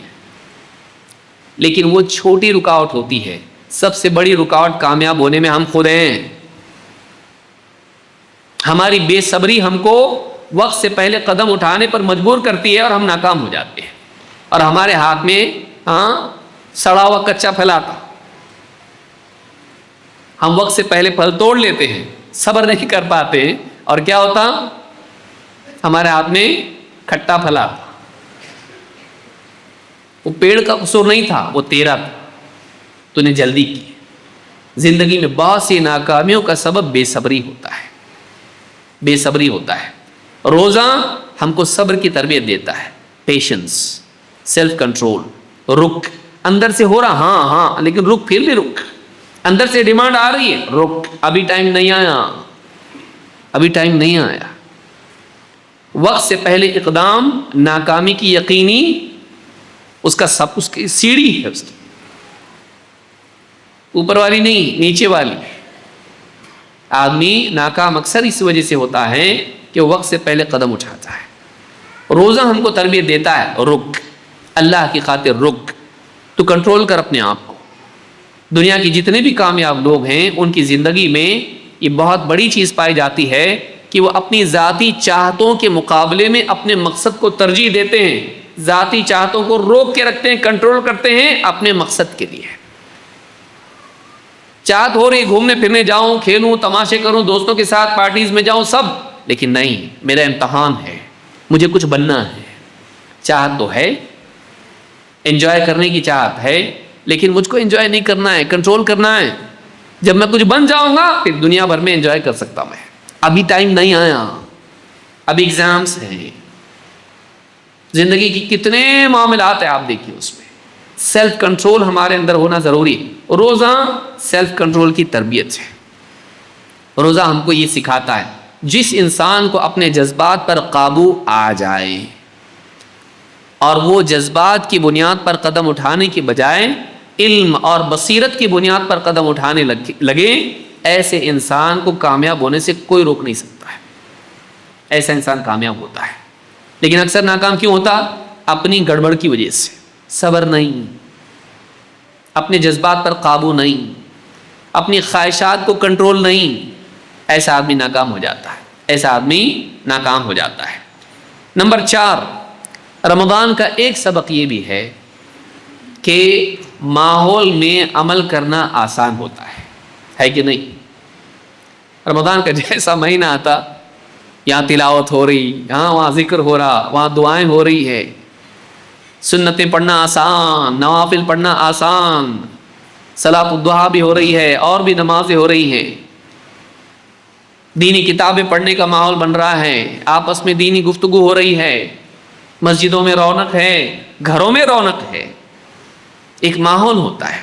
لیکن وہ چھوٹی رکاوٹ ہوتی ہے. سب سے بڑی رکاوٹ کامیاب ہونے میں ہم خود ہیں. ہماری بے صبری ہم کو وقت سے پہلے قدم اٹھانے پر مجبور کرتی ہے اور ہم ناکام ہو جاتے ہیں، اور ہمارے ہاتھ میں سڑا ہوا کچا پھل آتا، ہم وقت سے پہلے پھل توڑ لیتے ہیں، صبر نہیں کر پاتے، اور کیا ہوتا؟ ہمارے ہاتھ میں کھٹا پھل آتا۔ وہ پیڑ کا قصور نہیں تھا، وہ تیرا تھا، تو نے جلدی کی۔ زندگی میں بہت سی ناکامیوں کا سبب بے صبری ہوتا ہے، بے صبری ہوتا ہے۔ روزہ ہم کو صبر کی تربیت دیتا ہے، پیشنس، سیلف کنٹرول، رک، اندر سے ہو رہا ہاں لیکن رک، پھر بھی رک، اندر سے ڈیمانڈ آ رہی ہے، رک، ابھی ٹائم نہیں آیا، ابھی ٹائم نہیں آیا۔ وقت سے پہلے اقدام ناکامی کی یقینی اس کی سیڑھی ہے، اس کی اوپر والی نہیں، نیچے والی۔ آدمی ناکام اکثر اس وجہ سے ہوتا ہے کہ وقت سے پہلے قدم اٹھاتا ہے۔ روزہ ہم کو تربیت دیتا ہے، رک، اللہ کی خاطر رک، تو کنٹرول کر اپنے آپ کو۔ دنیا کی جتنے بھی کامیاب لوگ ہیں ان کی زندگی میں یہ بہت بڑی چیز پائی جاتی ہے کہ وہ اپنی ذاتی چاہتوں کے مقابلے میں اپنے مقصد کو ترجیح دیتے ہیں، ذاتی چاہتوں کو روک کے رکھتے ہیں، کنٹرول کرتے ہیں اپنے مقصد کے لیے۔ چاہت ہو رہی گھومنے پھرنے جاؤں، کھیلوں، تماشے کروں، دوستوں کے ساتھ پارٹیز میں جاؤں، سب، لیکن نہیں، میرا امتحان ہے، مجھے کچھ بننا ہے۔ چاہت تو ہے، انجوائے کرنے کی چاہت ہے، لیکن مجھ کو انجوائے نہیں کرنا ہے، کنٹرول کرنا ہے۔ جب میں کچھ بن جاؤں گا پھر دنیا بھر میں انجوائے کر سکتا میں، ابھی ٹائم نہیں آیا، ابھی ایگزامس ہیں۔ زندگی کی کتنے معاملات ہیں آپ دیکھیے، اس میں سیلف کنٹرول ہمارے اندر ہونا ضروری ہے۔ روزہ سیلف کنٹرول کی تربیت ہے۔ روزہ ہم کو یہ سکھاتا ہے، جس انسان کو اپنے جذبات پر قابو آ جائے اور وہ جذبات کی بنیاد پر قدم اٹھانے کی بجائے علم اور بصیرت کی بنیاد پر قدم اٹھانے لگے، ایسے انسان کو کامیاب ہونے سے کوئی روک نہیں سکتا ہے، ایسا انسان کامیاب ہوتا ہے۔ لیکن اکثر ناکام کیوں ہوتا؟ اپنی گڑبڑ کی وجہ سے، صبر نہیں، اپنے جذبات پر قابو نہیں، اپنی خواہشات کو کنٹرول نہیں، ایسا آدمی ناکام ہو جاتا ہے، ایسا آدمی ناکام ہو جاتا ہے۔ نمبر 4، رمضان کا ایک سبق یہ بھی ہے کہ ماحول میں عمل کرنا آسان ہوتا ہے کہ نہیں؟ رمضان کا جیسا مہینہ آتا، یہاں تلاوت ہو رہی، وہاں ذکر ہو رہا، وہاں دعائیں ہو رہی ہے، سنتیں پڑھنا آسان، نوافل پڑھنا آسان، صلاۃ الضحیٰ بھی ہو رہی ہے، اور بھی نمازیں ہو رہی ہیں، دینی کتابیں پڑھنے کا ماحول بن رہا ہے، آپس میں دینی گفتگو ہو رہی ہے، مسجدوں میں رونق ہے، گھروں میں رونق ہے، ایک ماحول ہوتا ہے۔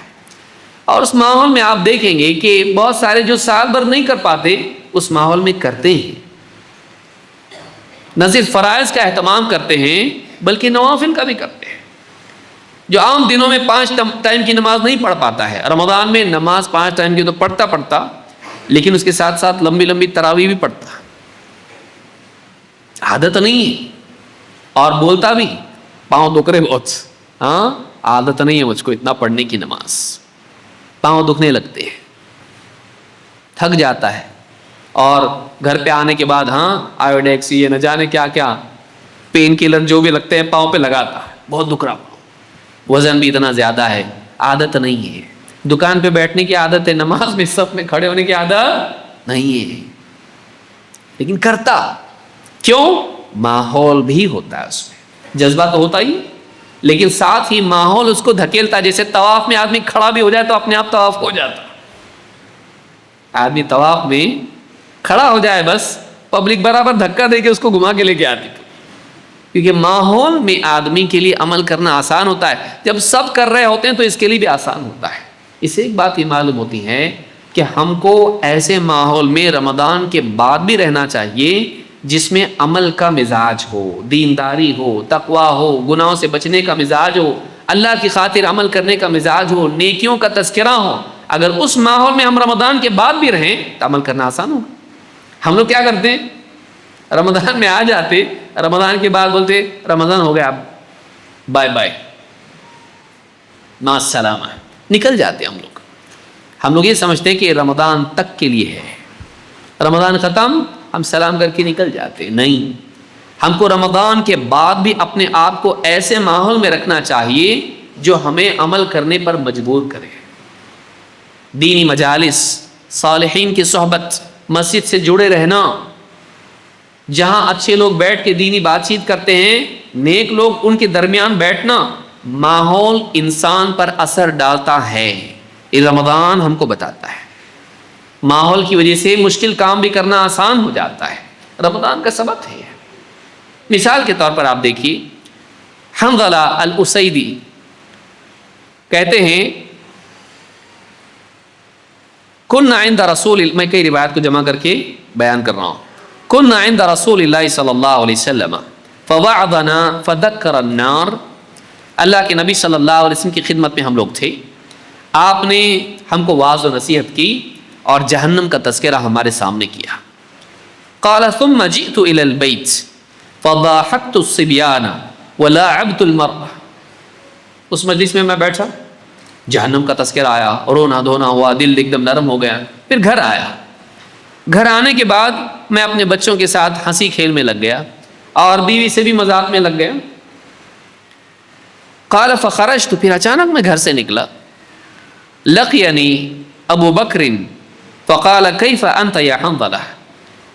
اور اس ماحول میں آپ دیکھیں گے کہ بہت سارے جو سال بھر نہیں کر پاتے اس ماحول میں کرتے ہیں، نہ صرف فرائض کا اہتمام کرتے ہیں بلکہ نوافل کا بھی کرتے ہیں۔ جو عام دنوں میں 5 ٹائم کی نماز نہیں پڑھ پاتا ہے، رمضان میں نماز 5 ٹائم کی تو پڑھتا لیکن اس کے ساتھ ساتھ لمبی لمبی تراویح بھی پڑھتا، عادت نہیں ہے، اور بولتا بھی پاؤں دکھ رہے بہت، عادت نہیں ہے مجھ کو اتنا پڑھنے کی، نماز، پاؤں دکھنے لگتے ہیں، تھک جاتا ہے، اور گھر پہ آنے کے بعد آیوڈیکس، یہ نہ جانے کیا کیا پین کلر جو بھی لگتے ہیں پاؤں پہ لگاتا ہے، بہت دکھ رہا، وزن بھی اتنا زیادہ ہے، عادت نہیں ہے۔ دکان پہ بیٹھنے کی عادت ہے، نماز میں صف میں کھڑے ہونے کی عادت نہیں ہے، لیکن کرتا کیوں؟ ماحول بھی ہوتا ہے، اس میں جذبہ تو ہوتا ہی، لیکن ساتھ ہی ماحول اس کو دھکیلتا۔ جیسے طواف میں آدمی کھڑا بھی ہو جائے تو اپنے آپ طواف ہو جاتا، آدمی طواف میں کھڑا ہو جائے بس پبلک برابر دھکا دے کے اس کو گھما کے لے کے آتی، کیونکہ ماحول میں آدمی کے لیے عمل کرنا آسان ہوتا ہے۔ جب سب کر رہے ہوتے ہیں تو اس کے لیے بھی آسان ہوتا ہے۔ اسے ایک بات یہ معلوم ہوتی ہے کہ ہم کو ایسے ماحول میں رمضان کے بعد بھی رہنا چاہیے جس میں عمل کا مزاج ہو، دینداری ہو، تقوی ہو، گناہوں سے بچنے کا مزاج ہو، اللہ کی خاطر عمل کرنے کا مزاج ہو، نیکیوں کا تذکرہ ہو۔ اگر اس ماحول میں ہم رمضان کے بعد بھی رہیں تو عمل کرنا آسان ہوگا۔ ہم لوگ کیا کرتے ہیں؟ رمضان میں آ جاتے، رمضان کے بعد بولتے رمضان ہو گیا، اب بائے بائے، مع السلامہ، نکل جاتے ہم لوگ یہ سمجھتے ہیں کہ رمضان تک کے لیے ہے، رمضان ختم ہم سلام کر کے نکل جاتے، نہیں، ہم کو رمضان کے بعد بھی اپنے آپ کو ایسے ماحول میں رکھنا چاہیے جو ہمیں عمل کرنے پر مجبور کرے. دینی مجالس، صالحین کی صحبت، مسجد سے جڑے رہنا، جہاں اچھے لوگ بیٹھ کے دینی بات چیت کرتے ہیں، نیک لوگ ان کے درمیان بیٹھنا، ماحول انسان پر اثر ڈالتا ہے. یہ رمضان ہم کو بتاتا ہے. ماحول کی وجہ سے مشکل کام بھی کرنا آسان ہو جاتا ہے. رمضان کا سبق ہے. مثال کے طور پر آپ دیکھیے، حنظلہ الاسیدی کہتے ہیں کننا عند رسول، میں کئی روایت کو جمع کر کے بیان کر رہا ہوں. کننا عند رسول اللہ صلی اللہ علیہ وسلم فوعظنا فذکر النار. اللہ کے نبی صلی اللہ علیہ وسلم کی خدمت میں ہم لوگ تھے، آپ نے ہم کو واعظ و نصیحت کی اور جہنم کا تذکرہ ہمارے سامنے کیا. قال ثم جئت الى البيت فضاحكت الصبيان ولاعبت المرأة. اس مجلس میں بیٹھا، جہنم کا تذکرہ آیا، رونا دھونا ہوا، دل ایک دم نرم ہو گیا. پھر گھر آیا، گھر آنے کے بعد میں اپنے بچوں کے ساتھ ہنسی کھیل میں لگ گیا اور بیوی سے بھی مذاق میں لگ گیا. قال فخرجت، پھر اچانک میں گھر سے نکلا. لقینی ابو بکر فقال کیف انت یا حنظلہ.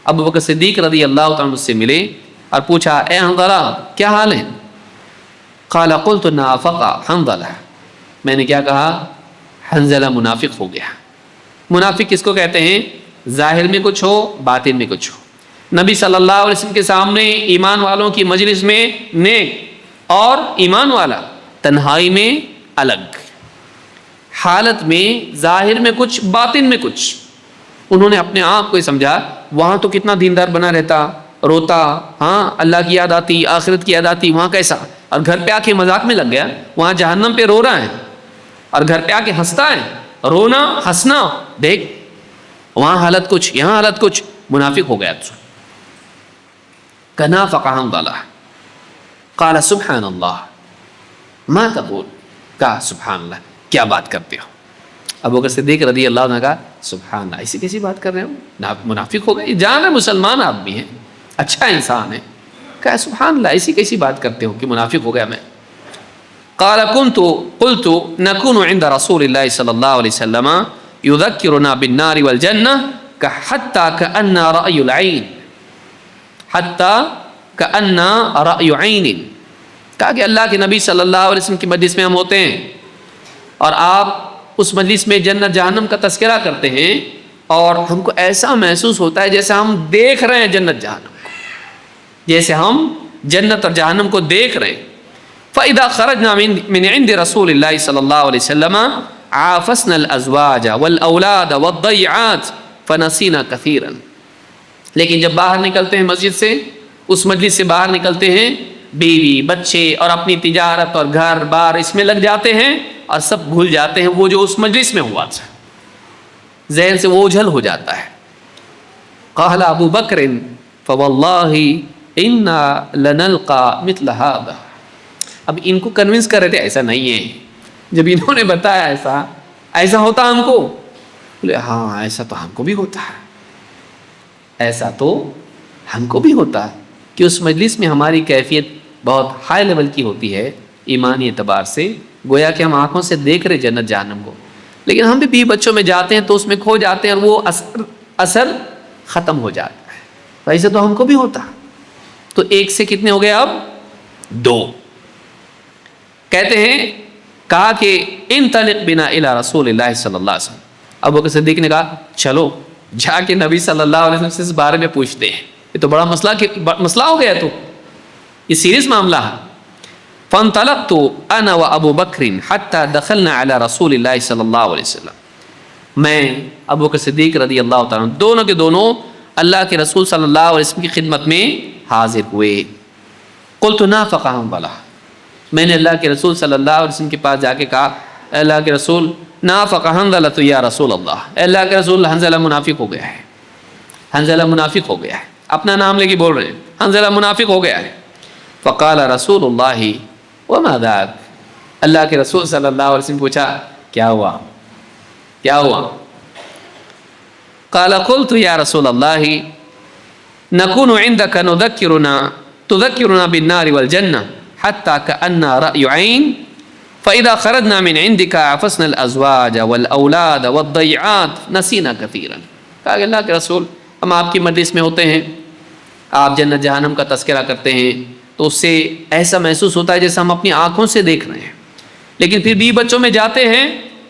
ابو بکر صدیق رضی اللہ تعالیٰ مجھ سے ملے اور پوچھا اے حنظلہ کیا حال ہے؟ قال قلت نافق حنظلہ. میں نے کیا کہا؟ حنظلہ منافق ہو گیا. منافق کس کو کہتے ہیں؟ ظاہر میں کچھ ہو، باطن میں کچھ ہو. نبی صلی اللہ علیہ وسلم کے سامنے ایمان والوں کی مجلس میں نیک اور ایمان والا، تنہائی میں الگ، حالت میں ظاہر میں کچھ باطن میں کچھ. انہوں نے اپنے آپ کو سمجھا وہاں تو کتنا دیندار بنا رہتا، روتا، ہاں اللہ کی یاد آتی، آخرت کی یاد آتی، وہاں کیسا، اور گھر پہ آ کے مذاق میں لگ گیا. وہاں جہنم پہ رو رہا ہے اور گھر پہ آ کے ہنستا ہے. رونا ہنسنا دیکھ، وہاں حالت کچھ، یہاں حالت کچھ. منافق ہو گیا. کنا فقہم والا. قال سبحان اللہ ما تقول. کہا سبحان اللہ، کیا بات کرتے ہو؟ ابو بکر صدیق رضی اللہ عنہ کہا سبحان اللہ، ایسی کیسی بات کر رہے ہو؟ منافق ہو گئے، جان ہے مسلمان آدمی ہے، اچھا انسان ہے. کہا سبحان اللہ، ایسی کیسی بات کرتے ہو کہ منافق ہو گیا میں؟ قال قلت نكون عند رسول الله صلى الله عليه وسلم يذكرنا بالنار والجنة حتى كأن رأي العين، حتى كأن رأي عين. کہا کہ اللہ کے نبی صلی اللہ علیہ وسلم کی مجلس میں ہم ہوتے ہیں اور آپ اس مجلس میں جنت جہنم کا تذکرہ کرتے ہیں اور ہم کو ایسا محسوس ہوتا ہے جیسے ہم دیکھ رہے ہیں جنت جہنم کو، جیسے ہم جنت اور جہنم کو دیکھ رہے ہیں. فَإِذَا خَرَجْنَا مِنْ عِنْدِ رَسُولِ اللَّهِ صلی اللہ علیہ وسلم عَافَسْنَا الْأَزْوَاجَ وَالْأَوْلَادَ وَالضَّيْعَاتِ فَنَسِينَا كَثِيرًا. لیکن جب باہر نکلتے ہیں مسجد سے، اس مجلس سے باہر نکلتے ہیں، بیوی بچے اور اپنی تجارت اور گھر بار اس میں لگ جاتے ہیں اور سب بھول جاتے ہیں وہ جو اس مجلس میں ہوا تھا، ذہن سے وہ اوجھل ہو جاتا ہے. قال ابو بکر فواللہ انا لنلقى مثل هذا. اب ان کو کنونس کر رہے تھے ایسا نہیں ہے. جب انہوں نے بتایا ایسا ہوتا ہم کو، بولے ہاں ایسا تو ہم کو بھی ہوتا ہے، ایسا تو ہم کو بھی ہوتا ہے کہ اس مجلس میں ہماری کیفیت بہت ہائی لیول کی ہوتی ہے ایمانی اعتبار سے، گویا کہ ہم آنکھوں سے دیکھ رہے جنت جہنم کو، لیکن ہم بھی بیوی بچوں میں جاتے ہیں تو اس میں کھو جاتے ہیں اور وہ اثر ختم ہو جاتا ہے. تو ایسا تو ہم کو بھی ہوتا. تو ایک سے کتنے ہو گئے اب؟ دو. کہتے ہیں کہا کہ انطلق بنا الی رسول اللہ صلی اللہ علیہ وسلم. ابو بکر صدیق نے کہا چلو جا کے نبی صلی اللہ علیہ وسلم سے اس بارے میں پوچھتے ہیں، یہ تو بڑا مسئلہ ہو گیا، تو یہ سیریس معاملہ ہے. فانطلقت انا وابو بکر حتى دخلنا على رسول اللہ صلی اللہ علیہ وسلم. میں ابو بکر صدیق رضی اللہ تعالیٰ دونوں کے دونوں اللہ کے رسول صلی اللہ علیہ وسلم کی خدمت میں حاضر ہوئے. قلت نافق حنظلہ. میں نے اللہ کے رسول صلی اللہ علیہ وسلم کے پاس جا کے کہا اے اللہ کے رسول نافق حنظلہ تو یا رسول اللہ، اے اللہ کے رسول حنظلہ منافق ہو گیا ہے، حنظلہ منافق ہو گیا ہے. اپنا نام لے کے بول رہے ہیں حنظلہ منافق ہو گیا ہے. فقال رسول اللہ وما ذاک. اللہ کے رسول صلی اللہ علیہ وسلم پوچھا کیا ہوا کیا ہوا؟ قال قلت یا رسول اللہ نكون عندك نذكرنا تذکرنا بالنار والجنہ حتی کأننا رأی عین فإذا خرجنا من عندك عفسنا الازواج والاولاد والضیعات نسینا کثیرا. کہا کہ اللہ کے رسول ہم آپ کی مجلس میں ہوتے ہیں، آپ جنت جہنم کا تذکرہ کرتے ہیں تو اس سے ایسا محسوس ہوتا ہے جیسے ہم اپنی آنکھوں سے دیکھ رہے ہیں، لیکن پھر بیوی بچوں میں جاتے ہیں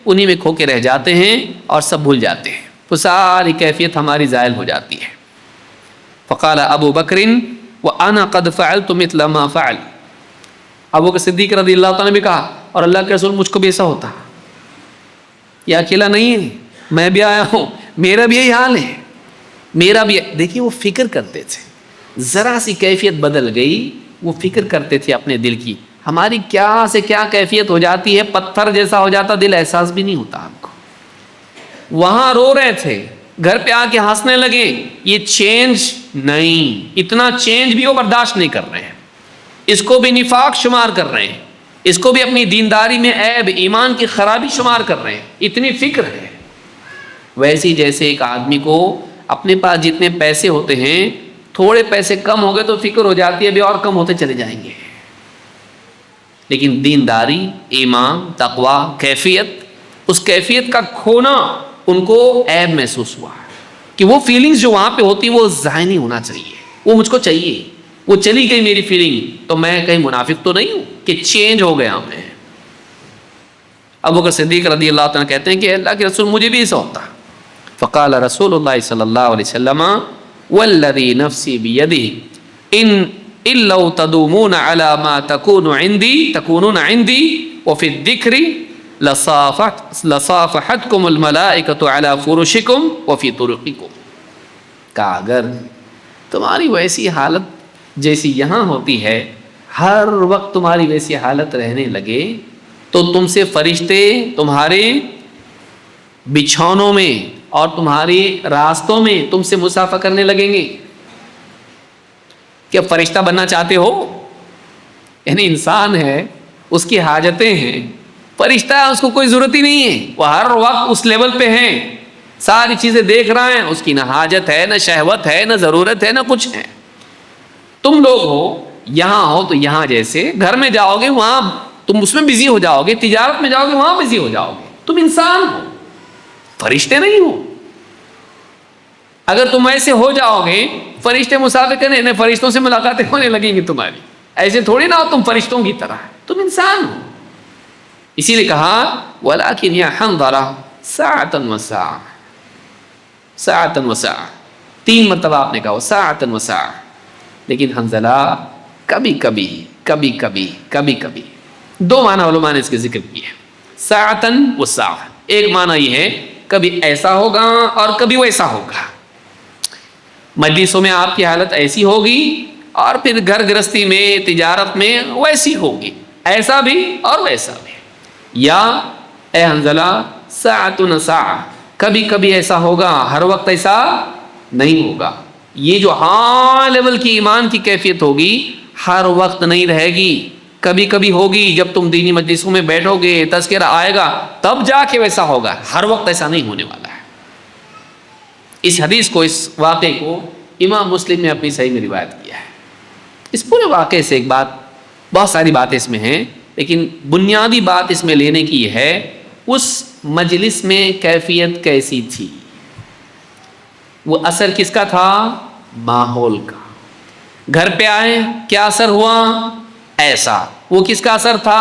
انہی میں کھو کے رہ جاتے ہیں اور سب بھول جاتے ہیں، تو ساری کیفیت ہماری زائل ہو جاتی ہے. فقال ابو بکر وانا قد فعلت مثل ما فعل. ابو بکر صدیق رضی اللہ تعالیٰ نے بھی کہا اور اللہ کے رسول مجھ کو بھی ایسا ہوتا، یہ اکیلا نہیں ہے، میں بھی آیا ہوں، میرا بھی یہی حال ہے، میرا بھی. دیکھیے وہ فکر کرتے تھے، ذرا سی کیفیت بدل گئی وہ فکر کرتے تھے اپنے دل کی. ہماری کیا سے کیا کیفیت ہو جاتی ہے، پتھر جیسا ہو جاتا، دل احساس بھی نہیں ہوتا ہم کو. وہاں رو رہے تھے، گھر پہ آ کے ہنسنے لگے. یہ چینج نہیں، اتنا چینج بھی وہ برداشت نہیں کر رہے ہیں، اس کو بھی نفاق شمار کر رہے ہیں، اس کو بھی اپنی دینداری میں عیب ایمان کی خرابی شمار کر رہے ہیں. اتنی فکر ہے. ویسے جیسے ایک آدمی کو اپنے پاس جتنے پیسے ہوتے ہیں، تھوڑے پیسے کم ہو گئے تو فکر ہو جاتی ہے ابھی اور کم ہوتے چلے جائیں گے. لیکن دینداری، ایمان، تقوی، کیفیت، اس کیفیت کا کھونا ان کو عیب محسوس ہوا کہ وہ فیلنگز جو وہاں پہ ہوتی وہ ضائع نہیں ہونا چاہیے، وہ مجھ کو چاہیے. وہ چلی گئی میری فیلنگ تو میں کہیں منافق تو نہیں ہوں کہ چینج ہو گیا میں. ابو بکر صدیق رضی اللہ تعالیٰ کہتے ہیں کہ اللہ کے رسول مجھے بھی ایسا ہوتا. فقال رسول اللہ صلی اللہ علیہ وسلم والذی نفسی بیدہ ان لو تدومون علی ما تکونون عندی وفی الذکر لصافحتکم الملائکۃ علی فرشکم وفی طرقکم. کہا اگر تمہاری ویسی حالت جیسی یہاں ہوتی ہے، ہر وقت تمہاری ویسی حالت رہنے لگے تو تم سے فرشتے تمہارے بچھونوں میں اور تمہاری راستوں میں تم سے مصافحہ کرنے لگیں گے. کیا فرشتہ بننا چاہتے ہو؟ یعنی انسان ہے، اس کی حاجتیں ہیں، فرشتہ اس کو کوئی ضرورت ہی نہیں ہے، وہ ہر وقت اس لیول پہ ہیں، ساری چیزیں دیکھ رہا ہے، اس کی نہ حاجت ہے، نہ شہوت ہے، نہ ضرورت ہے، نہ کچھ ہے. تم لوگ ہو یہاں ہو تو یہاں جیسے گھر میں جاؤ گے وہاں تم اس میں بزی ہو جاؤ گے، تجارت میں جاؤ گے وہاں بزی ہو جاؤ گے. تم انسان ہو، فرشتے نہیں ہو. اگر تم ایسے ہو جاؤ گے، فرشتے مسافر کرنے، فرشتوں سے ملاقاتیں ہونے لگیں گی تمہاری. ایسے تھوڑی نہ ہو تم فرشتوں کی طرح، تم انسان ہو. اسی لیے کہا وَلَكِنْ يَا حَنْظَلَةُ سَاعَةً وَسَاعَةً، سَاعَةً وَسَاعَةً، 3 مرتبہ آپ نے کہا سَاعَةً وَسَاعَةً. لیکن حنظلہ کبھی کبھی کبھی کبھی کبھی کبھی 2 معنی علماء نے اس کے ذکر کیے ہیں. ساعتن و ساعہ، ایک معنی یہ ہے کبھی ایسا ہوگا اور کبھی ویسا ہوگا. مجلسوں میں آپ کی حالت ایسی ہوگی اور پھر گھر گرستی میں تجارت میں ویسی ہوگی، ایسا بھی اور ویسا بھی. یا اے حنظلہ ساعتن و ساعہ، کبھی کبھی ایسا ہوگا، ہر وقت ایسا نہیں ہوگا. یہ جو ہائی لیول کی ایمان کی کیفیت ہوگی ہر وقت نہیں رہے گی، کبھی کبھی ہوگی. جب تم دینی مجلسوں میں بیٹھو گے، تذکرہ آئے گا، تب جا کے ویسا ہوگا، ہر وقت ایسا نہیں ہونے والا ہے. اس حدیث کو، اس واقعے کو امام مسلم نے اپنی صحیح میں روایت کیا ہے. اس پورے واقعے سے ایک بات، بہت ساری باتیں اس میں ہیں لیکن بنیادی بات اس میں لینے کی یہ ہے اس مجلس میں کیفیت کیسی تھی. وہ اثر کس کا تھا؟ ماحول کا. گھر پہ آئے کیا اثر ہوا؟ ایسا. وہ کس کا اثر تھا؟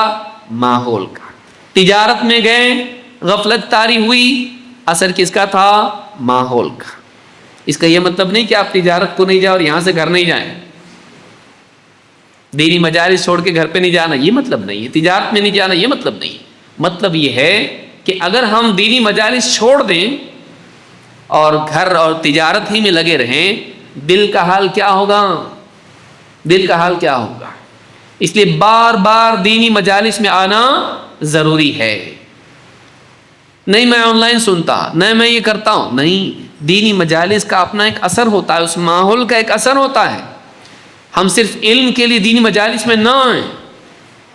ماحول کا. تجارت میں گئے غفلت طاری ہوئی، اثر کس کا تھا؟ ماحول کا. اس کا یہ مطلب نہیں کہ آپ تجارت کو نہیں جائیں اور یہاں سے گھر نہیں جائیں، دینی مجالس چھوڑ کے گھر پہ نہیں جانا یہ مطلب نہیں ہے، تجارت میں نہیں جانا یہ مطلب نہیں. مطلب یہ ہے کہ اگر ہم دینی مجالس چھوڑ دیں اور گھر اور تجارت ہی میں لگے رہیں، دل کا حال کیا ہوگا؟ دل کا حال کیا ہوگا؟ اس لیے بار بار دینی مجالس میں آنا ضروری ہے. نہیں میں آن لائن سنتا، نہیں میں یہ کرتا ہوں، نہیں. دینی مجالس کا اپنا ایک اثر ہوتا ہے، اس ماحول کا ایک اثر ہوتا ہے. ہم صرف علم کے لیے دینی مجالس میں نہ آئیں،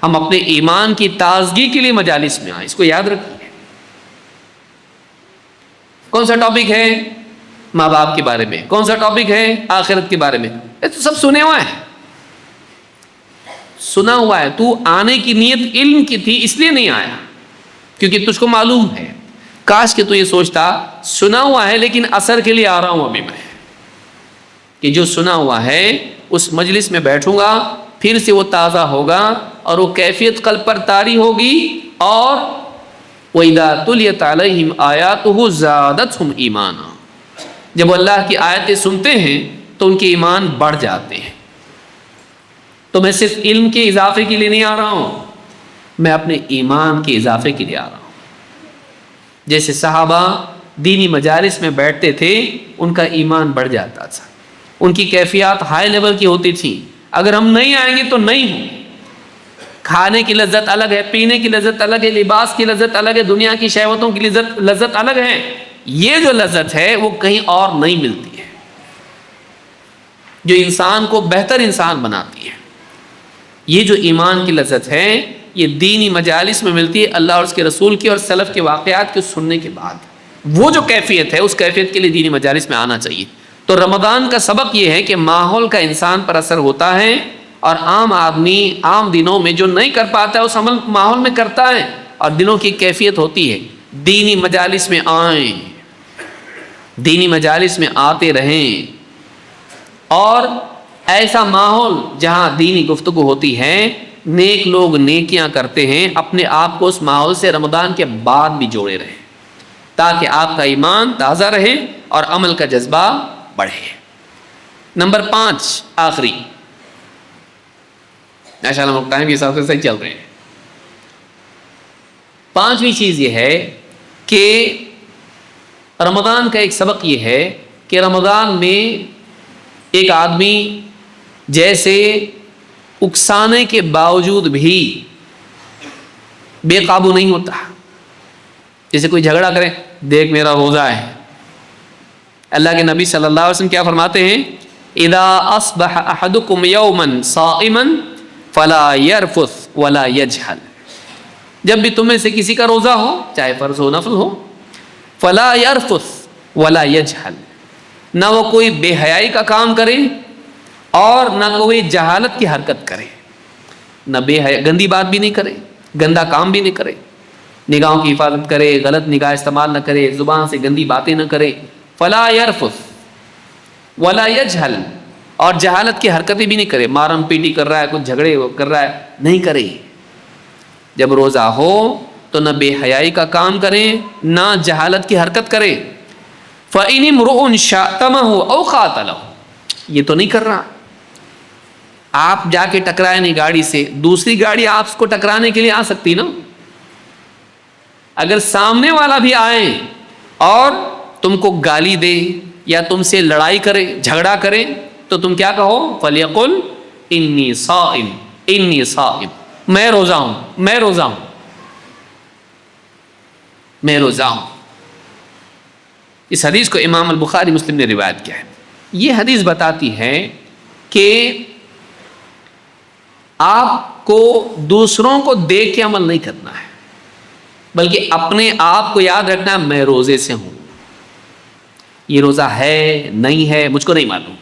ہم اپنے ایمان کی تازگی کے لیے مجالس میں آئیں. اس کو یاد رکھیے. کون سا ٹاپک ہے؟ ماں باپ کے بارے میں. کون سا ٹاپک ہے؟ آخرت کے بارے میں. یہ تو سب سنے ہوئے ہیں. سنا ہوا ہے، تو آنے کی نیت علم کی تھی اس لیے نہیں آیا کیونکہ تجھ کو معلوم ہے. کاش کہ تو یہ سوچتا سنا ہوا ہے لیکن اثر کے لیے آ رہا ہوں ابھی میں، کہ جو سنا ہوا ہے اس مجلس میں بیٹھوں گا پھر سے وہ تازہ ہوگا اور وہ کیفیت قلب پر طاری ہوگی. اور وَإِذَا تُلِيَتْ عَلَيْهِمْ آيَاتُهُ زَادَتْهُمْ ایمانا، جب اللہ کی آیتیں سنتے ہیں تو ان کے ایمان بڑھ جاتے ہیں. تو میں صرف علم کے اضافے کے لیے نہیں آ رہا ہوں، میں اپنے ایمان کے اضافے کے لیے آ رہا ہوں. جیسے صحابہ دینی مجالس میں بیٹھتے تھے ان کا ایمان بڑھ جاتا تھا، ان کی کیفیات ہائی لیول کی ہوتی تھی. اگر ہم نہیں آئیں گے تو نہیں ہوں. کھانے کی لذت الگ ہے، پینے کی لذت الگ ہے، لباس کی لذت الگ ہے، دنیا کی شہوتوں کی لذت الگ ہے. یہ جو لذت ہے وہ کہیں اور نہیں ملتی ہے، جو انسان کو بہتر انسان بناتی ہے. یہ جو ایمان کی لذت ہے یہ دینی مجالس میں ملتی ہے، اللہ اور اس کے رسول کی اور سلف کے واقعات کے سننے کے بعد. وہ جو کیفیت ہے اس کیفیت کے لیے دینی مجالس میں آنا چاہیے. تو رمضان کا سبق یہ ہے کہ ماحول کا انسان پر اثر ہوتا ہے، اور عام آدمی عام دنوں میں جو نہیں کر پاتا ہے اس عمل ماحول میں کرتا ہے، اور دنوں کی کیفیت ہوتی ہے. دینی مجالس میں آئیں، دینی مجالس میں آتے رہیں، اور ایسا ماحول جہاں دینی گفتگو ہوتی ہے، نیک لوگ نیکیاں کرتے ہیں، اپنے آپ کو اس ماحول سے رمضان کے بعد بھی جوڑے رہیں تاکہ آپ کا ایمان تازہ رہے اور عمل کا جذبہ بڑھے. نمبر 5 آخری، ماشاء اللہ ہم ٹائم کے حساب سے صحیح چل رہے ہیں. 5ویں چیز یہ ہے کہ رمضان کا ایک سبق یہ ہے کہ رمضان میں ایک آدمی جیسے اکسانے کے باوجود بھی بے قابو نہیں ہوتا. جیسے کوئی جھگڑا کرے، دیکھ میرا روزہ ہے. اللہ کے نبی صلی اللہ علیہ وسلم کیا فرماتے ہیں؟ اذا اصبح احدکم یوما صائما فلا يرفث ولا يجهل. جب بھی تم میں سے کسی کا روزہ ہو، چاہے فرض ہو نفل ہو، فلا يرفث ولا يجهل، نہ وہ کوئی بے حیائی کا کام کرے اور نہ کوئی جہالت کی حرکت کرے. نہ بے حیا، گندی بات بھی نہیں کرے، گندا کام بھی نہیں کرے، نگاہوں کی حفاظت کرے، غلط نگاہ استعمال نہ کرے، زبان سے گندی باتیں نہ کرے. فلا يرفث ولا يجهل، اور جہالت کی حرکتیں بھی نہیں کرے، مارم پیٹی کر رہا ہے، کچھ جھگڑے کر رہا ہے، نہیں کرے. جب روزہ ہو تو نہ بے حیائی کا کام کرے نہ جہالت کی حرکت کرے. فإن امرؤ شاتمه أو قاتله، یہ تو نہیں کر رہا. آپ جا کے ٹکرائے نہیں گاڑی سے، دوسری گاڑی آپ کو ٹکرانے کے لیے آ سکتی نا. اگر سامنے والا بھی آئے اور تم کو گالی دے یا تم سے لڑائی کرے، جھگڑا کرے، تو تم کیا کہو؟ فَلْيَقُلْ إِنِّي صَائِمٌ إِنِّي صَائِمٌ، میں روزہ ہوں، میں روزہ ہوں، میں روزہ ہوں. اس حدیث کو امام البخاری مسلم نے روایت کیا ہے. یہ حدیث بتاتی ہے کہ آپ کو دوسروں کو دیکھ کے عمل نہیں کرنا ہے، بلکہ اپنے آپ کو یاد رکھنا ہے میں روزے سے ہوں. یہ روزہ ہے نہیں ہے مجھ کو نہیں معلوم،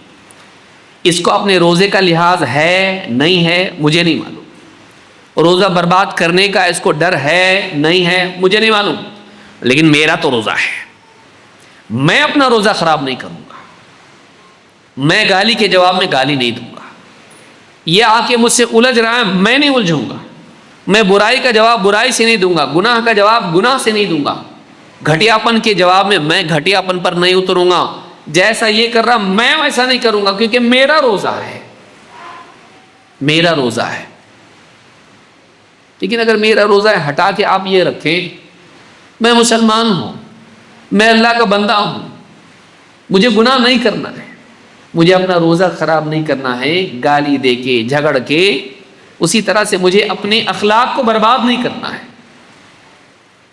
اس کو اپنے روزے کا لحاظ ہے نہیں ہے مجھے نہیں معلوم، روزہ برباد کرنے کا اس کو ڈر ہے نہیں ہے مجھے نہیں معلوم، لیکن میرا تو روزہ ہے، میں اپنا روزہ خراب نہیں کروں گا، میں گالی کے جواب میں گالی نہیں دوں گا. یہ آ کے مجھ سے الجھ رہا ہے، میں نہیں الجھوں گا. میں برائی کا جواب برائی سے نہیں دوں گا، گناہ کا جواب گناہ سے نہیں دوں گا، گھٹیاپن کے جواب میں گھٹیاپن پر نہیں اتروں گا. جیسا یہ کر رہا میں ویسا نہیں کروں گا، کیونکہ میرا روزہ ہے، میرا روزہ ہے. لیکن اگر میرا روزہ ہے ہٹا کے آپ یہ رکھیں میں مسلمان ہوں، میں اللہ کا بندہ ہوں، مجھے گناہ نہیں کرنا ہے، مجھے اپنا روزہ خراب نہیں کرنا ہے گالی دے کے جھگڑ کے، اسی طرح سے مجھے اپنے اخلاق کو برباد نہیں کرنا ہے.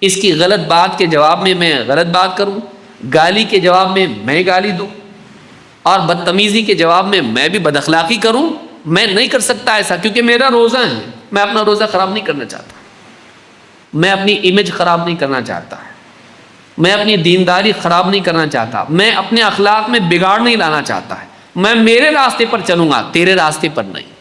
اس کی غلط بات کے جواب میں غلط بات کروں، گالی کے جواب میں گالی دوں، اور بدتمیزی کے جواب میں بھی بد اخلاقی کروں. میں نہیں کر سکتا ایسا، کیونکہ میرا روزہ ہے. میں اپنا روزہ خراب نہیں کرنا چاہتا، میں اپنی امیج خراب نہیں کرنا چاہتا، میں اپنی دینداری خراب نہیں کرنا چاہتا، میں اپنے اخلاق میں بگاڑ نہیں لانا چاہتا ہے. میں میرے راستے پر چلوں گا، تیرے راستے پر نہیں.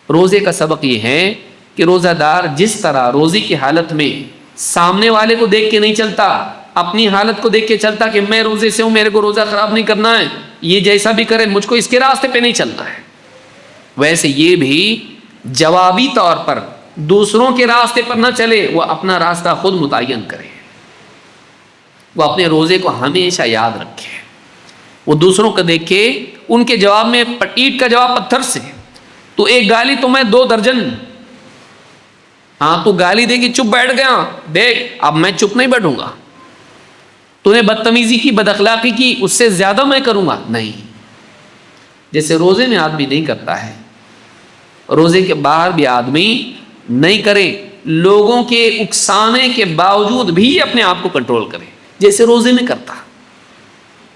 روزے کا سبق یہ ہے کہ روزہ دار جس طرح روزے کی حالت میں سامنے والے کو دیکھ کے نہیں چلتا، اپنی حالت کو دیکھ کے چلتا کہ میں روزے سے ہوں، میرے کو روزہ خراب نہیں کرنا ہے، یہ جیسا بھی کرے مجھ کو اس کے راستے پہ نہیں چلنا ہے، ویسے یہ بھی جوابی طور پر دوسروں کے راستے پر نہ چلے، وہ اپنا راستہ خود متعین کرے، وہ اپنے روزے کو ہمیشہ یاد رکھے، وہ دوسروں کو دیکھ کے ان کے جواب میں اینٹ کا جواب پتھر سے، تو ایک گالی تو میں 2 درجن، ہاں تو گالی دے گی چپ بیٹھ گیا، دیکھ اب میں چپ نہیں بیٹھوں گا، تو نے بدتمیزی کی، بد اخلاقی کی، اس سے زیادہ میں کروں گا نہیں، جیسے روزے میں آدمی نہیں کرتا ہے، روزے کے باہر بھی آدمی نہیں کرے، لوگوں کے اکسانے کے باوجود بھی اپنے آپ کو کنٹرول کرے جیسے روزے میں کرتا۔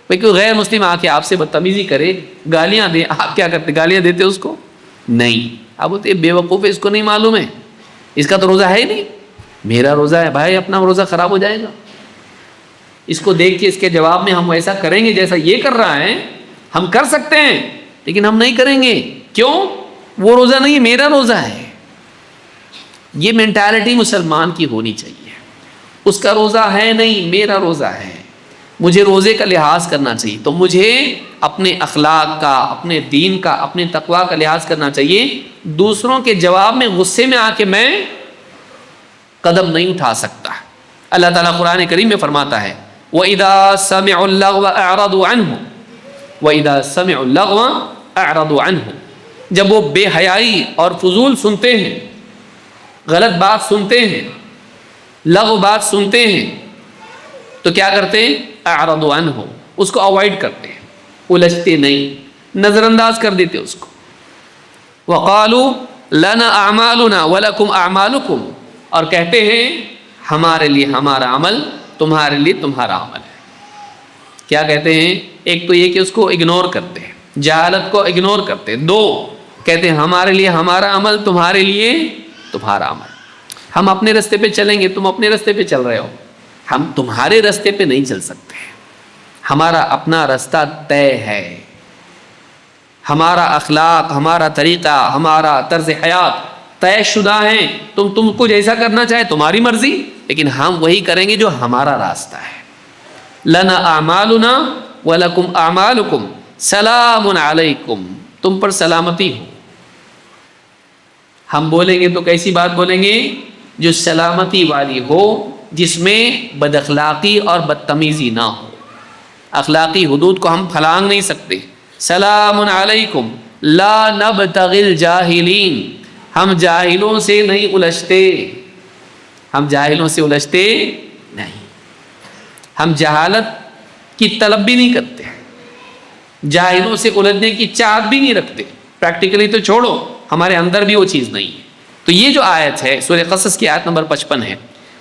بھئی کوئی غیر مسلم آ کے آپ سے بدتمیزی کرے، گالیاں دے، آپ کیا کرتے؟ گالیاں دیتے اس کو؟ نہیں، آپ بولتے بے وقوف ہے، اس کو نہیں معلوم ہے، اس کا تو روزہ ہے ہی نہیں، میرا روزہ ہے بھائی، اپنا روزہ خراب ہو جائے گا، اس کو دیکھ کے اس کے جواب میں ہم ایسا کریں گے جیسا یہ کر رہا ہے، ہم کر سکتے ہیں لیکن ہم نہیں کریں گے، کیوں؟ وہ روزہ نہیں، میرا روزہ ہے۔ یہ مینٹالٹی مسلمان کی ہونی چاہیے، اس کا روزہ ہے نہیں، میرا روزہ ہے، مجھے روزے کا لحاظ کرنا چاہیے، تو مجھے اپنے اخلاق کا، اپنے دین کا، اپنے تقویٰ کا لحاظ کرنا چاہیے، دوسروں کے جواب میں غصے میں آ کے میں قدم نہیں اٹھا سکتا۔ اللہ تعالیٰ قرآن کریم میں فرماتا ہے وَإِذَا سَمِعُوا اللَّغْوَ أَعْرَضُوا عَنْهُ وَإِذَا سَمِعُوا اللَّغْوَ أَعْرَضُوا عَنْهُ، جب وہ بے حیائی اور فضول سنتے ہیں، غلط بات سنتے ہیں، لغو بات سنتے ہیں، تو کیا کرتے ہیں؟ اعرضوا عنہ، اس کو اوائڈ کرتے ہیں، الجھتے نہیں، نظر انداز کر دیتے اس کو۔ وقالوا لنا اعمالنا ولکم اعمالکم، اور کہتے ہیں ہمارے لیے ہمارا عمل، تمہارے لیے تمہارا عمل ہے۔ کیا کہتے ہیں؟ ایک تو یہ کہ اس کو اگنور کرتے ہیں، جہالت کو اگنور کرتے ہیں، 2 کہتے ہیں ہمارے لیے ہمارا عمل، تمہارے لیے تمہارا عمل، ہم اپنے راستے پہ چلیں گے، تم اپنے راستے پہ چل رہے ہو، ہم تمہارے راستے پہ نہیں چل سکتے، ہمارا اپنا راستہ طے ہے، ہمارا اخلاق، ہمارا طریقہ، ہمارا طرز حیات طے شدہ ہیں، تم کو جیسا کرنا چاہے تمہاری مرضی، لیکن ہم وہی کریں گے جو ہمارا راستہ ہے۔ لنا اعمالنا ولکم اعمالکم سلام علیکم، تم پر سلامتی ہو۔ ہم بولیں گے تو کیسی بات بولیں گے؟ جو سلامتی والی ہو، جس میں بد اخلاقی اور بدتمیزی نہ ہو، اخلاقی حدود کو ہم پھلانگ نہیں سکتے۔ سلام علیکم لا نبتغی الجاہلین، ہم جاہلوں سے نہیں الجھتے، ہم جاہلوں سے الجھتے نہیں، ہم جہالت کی طلب بھی نہیں کرتے، جاہلوں سے الجھنے کی چاہت بھی نہیں رکھتے، پریکٹیکلی تو چھوڑو، ہمارے اندر بھی وہ چیز نہیں ہے۔ تو یہ جو آیت ہے سورہ قصص کی آیت نمبر 55 ہے،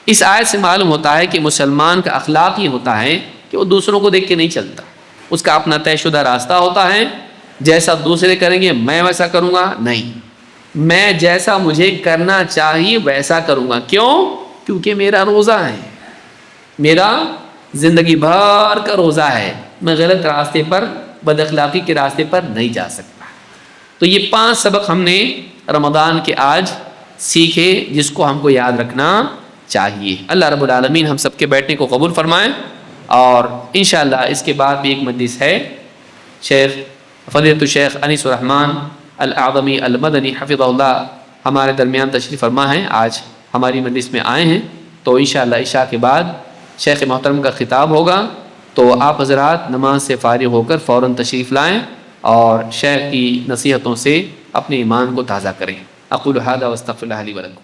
اس آیت سے معلوم ہوتا ہے کہ مسلمان کا اخلاق یہ ہوتا ہے کہ وہ دوسروں کو دیکھ کے نہیں چلتا، اس کا اپنا طے شدہ راستہ ہوتا ہے، جیسا دوسرے کریں گے میں ویسا کروں گا نہیں، میں جیسا مجھے کرنا چاہیے ویسا کروں گا، کیوں؟ کیونکہ میرا روزہ ہے، میرا زندگی بھر کا روزہ ہے، میں غلط راستے پر، بد اخلاقی کے راستے پر نہیں جا سکتا۔ تو یہ 5 سبق ہم نے رمضان کے آج سیکھے، جس کو ہم کو یاد رکھنا چاہیے۔ اللہ رب العالمین ہم سب کے بیٹھنے کو قبول فرمائیں، اور انشاءاللہ اس کے بعد بھی ایک مجلس ہے، شیخ فضیلۃ الشیخ انیس الرحمن الاعظمی المدنی حفظہ اللہ ہمارے درمیان تشریف فرما ہیں، آج ہماری مجلس میں آئے ہیں، تو انشاءاللہ عشاء کے بعد شیخ محترم کا خطاب ہوگا، تو آپ حضرات نماز سے فارغ ہو کر فوراً تشریف لائیں اور شیخ کی نصیحتوں سے اپنے ایمان کو تازہ کریں۔ اقول ھذا واستغفر اللہ لی ولکم۔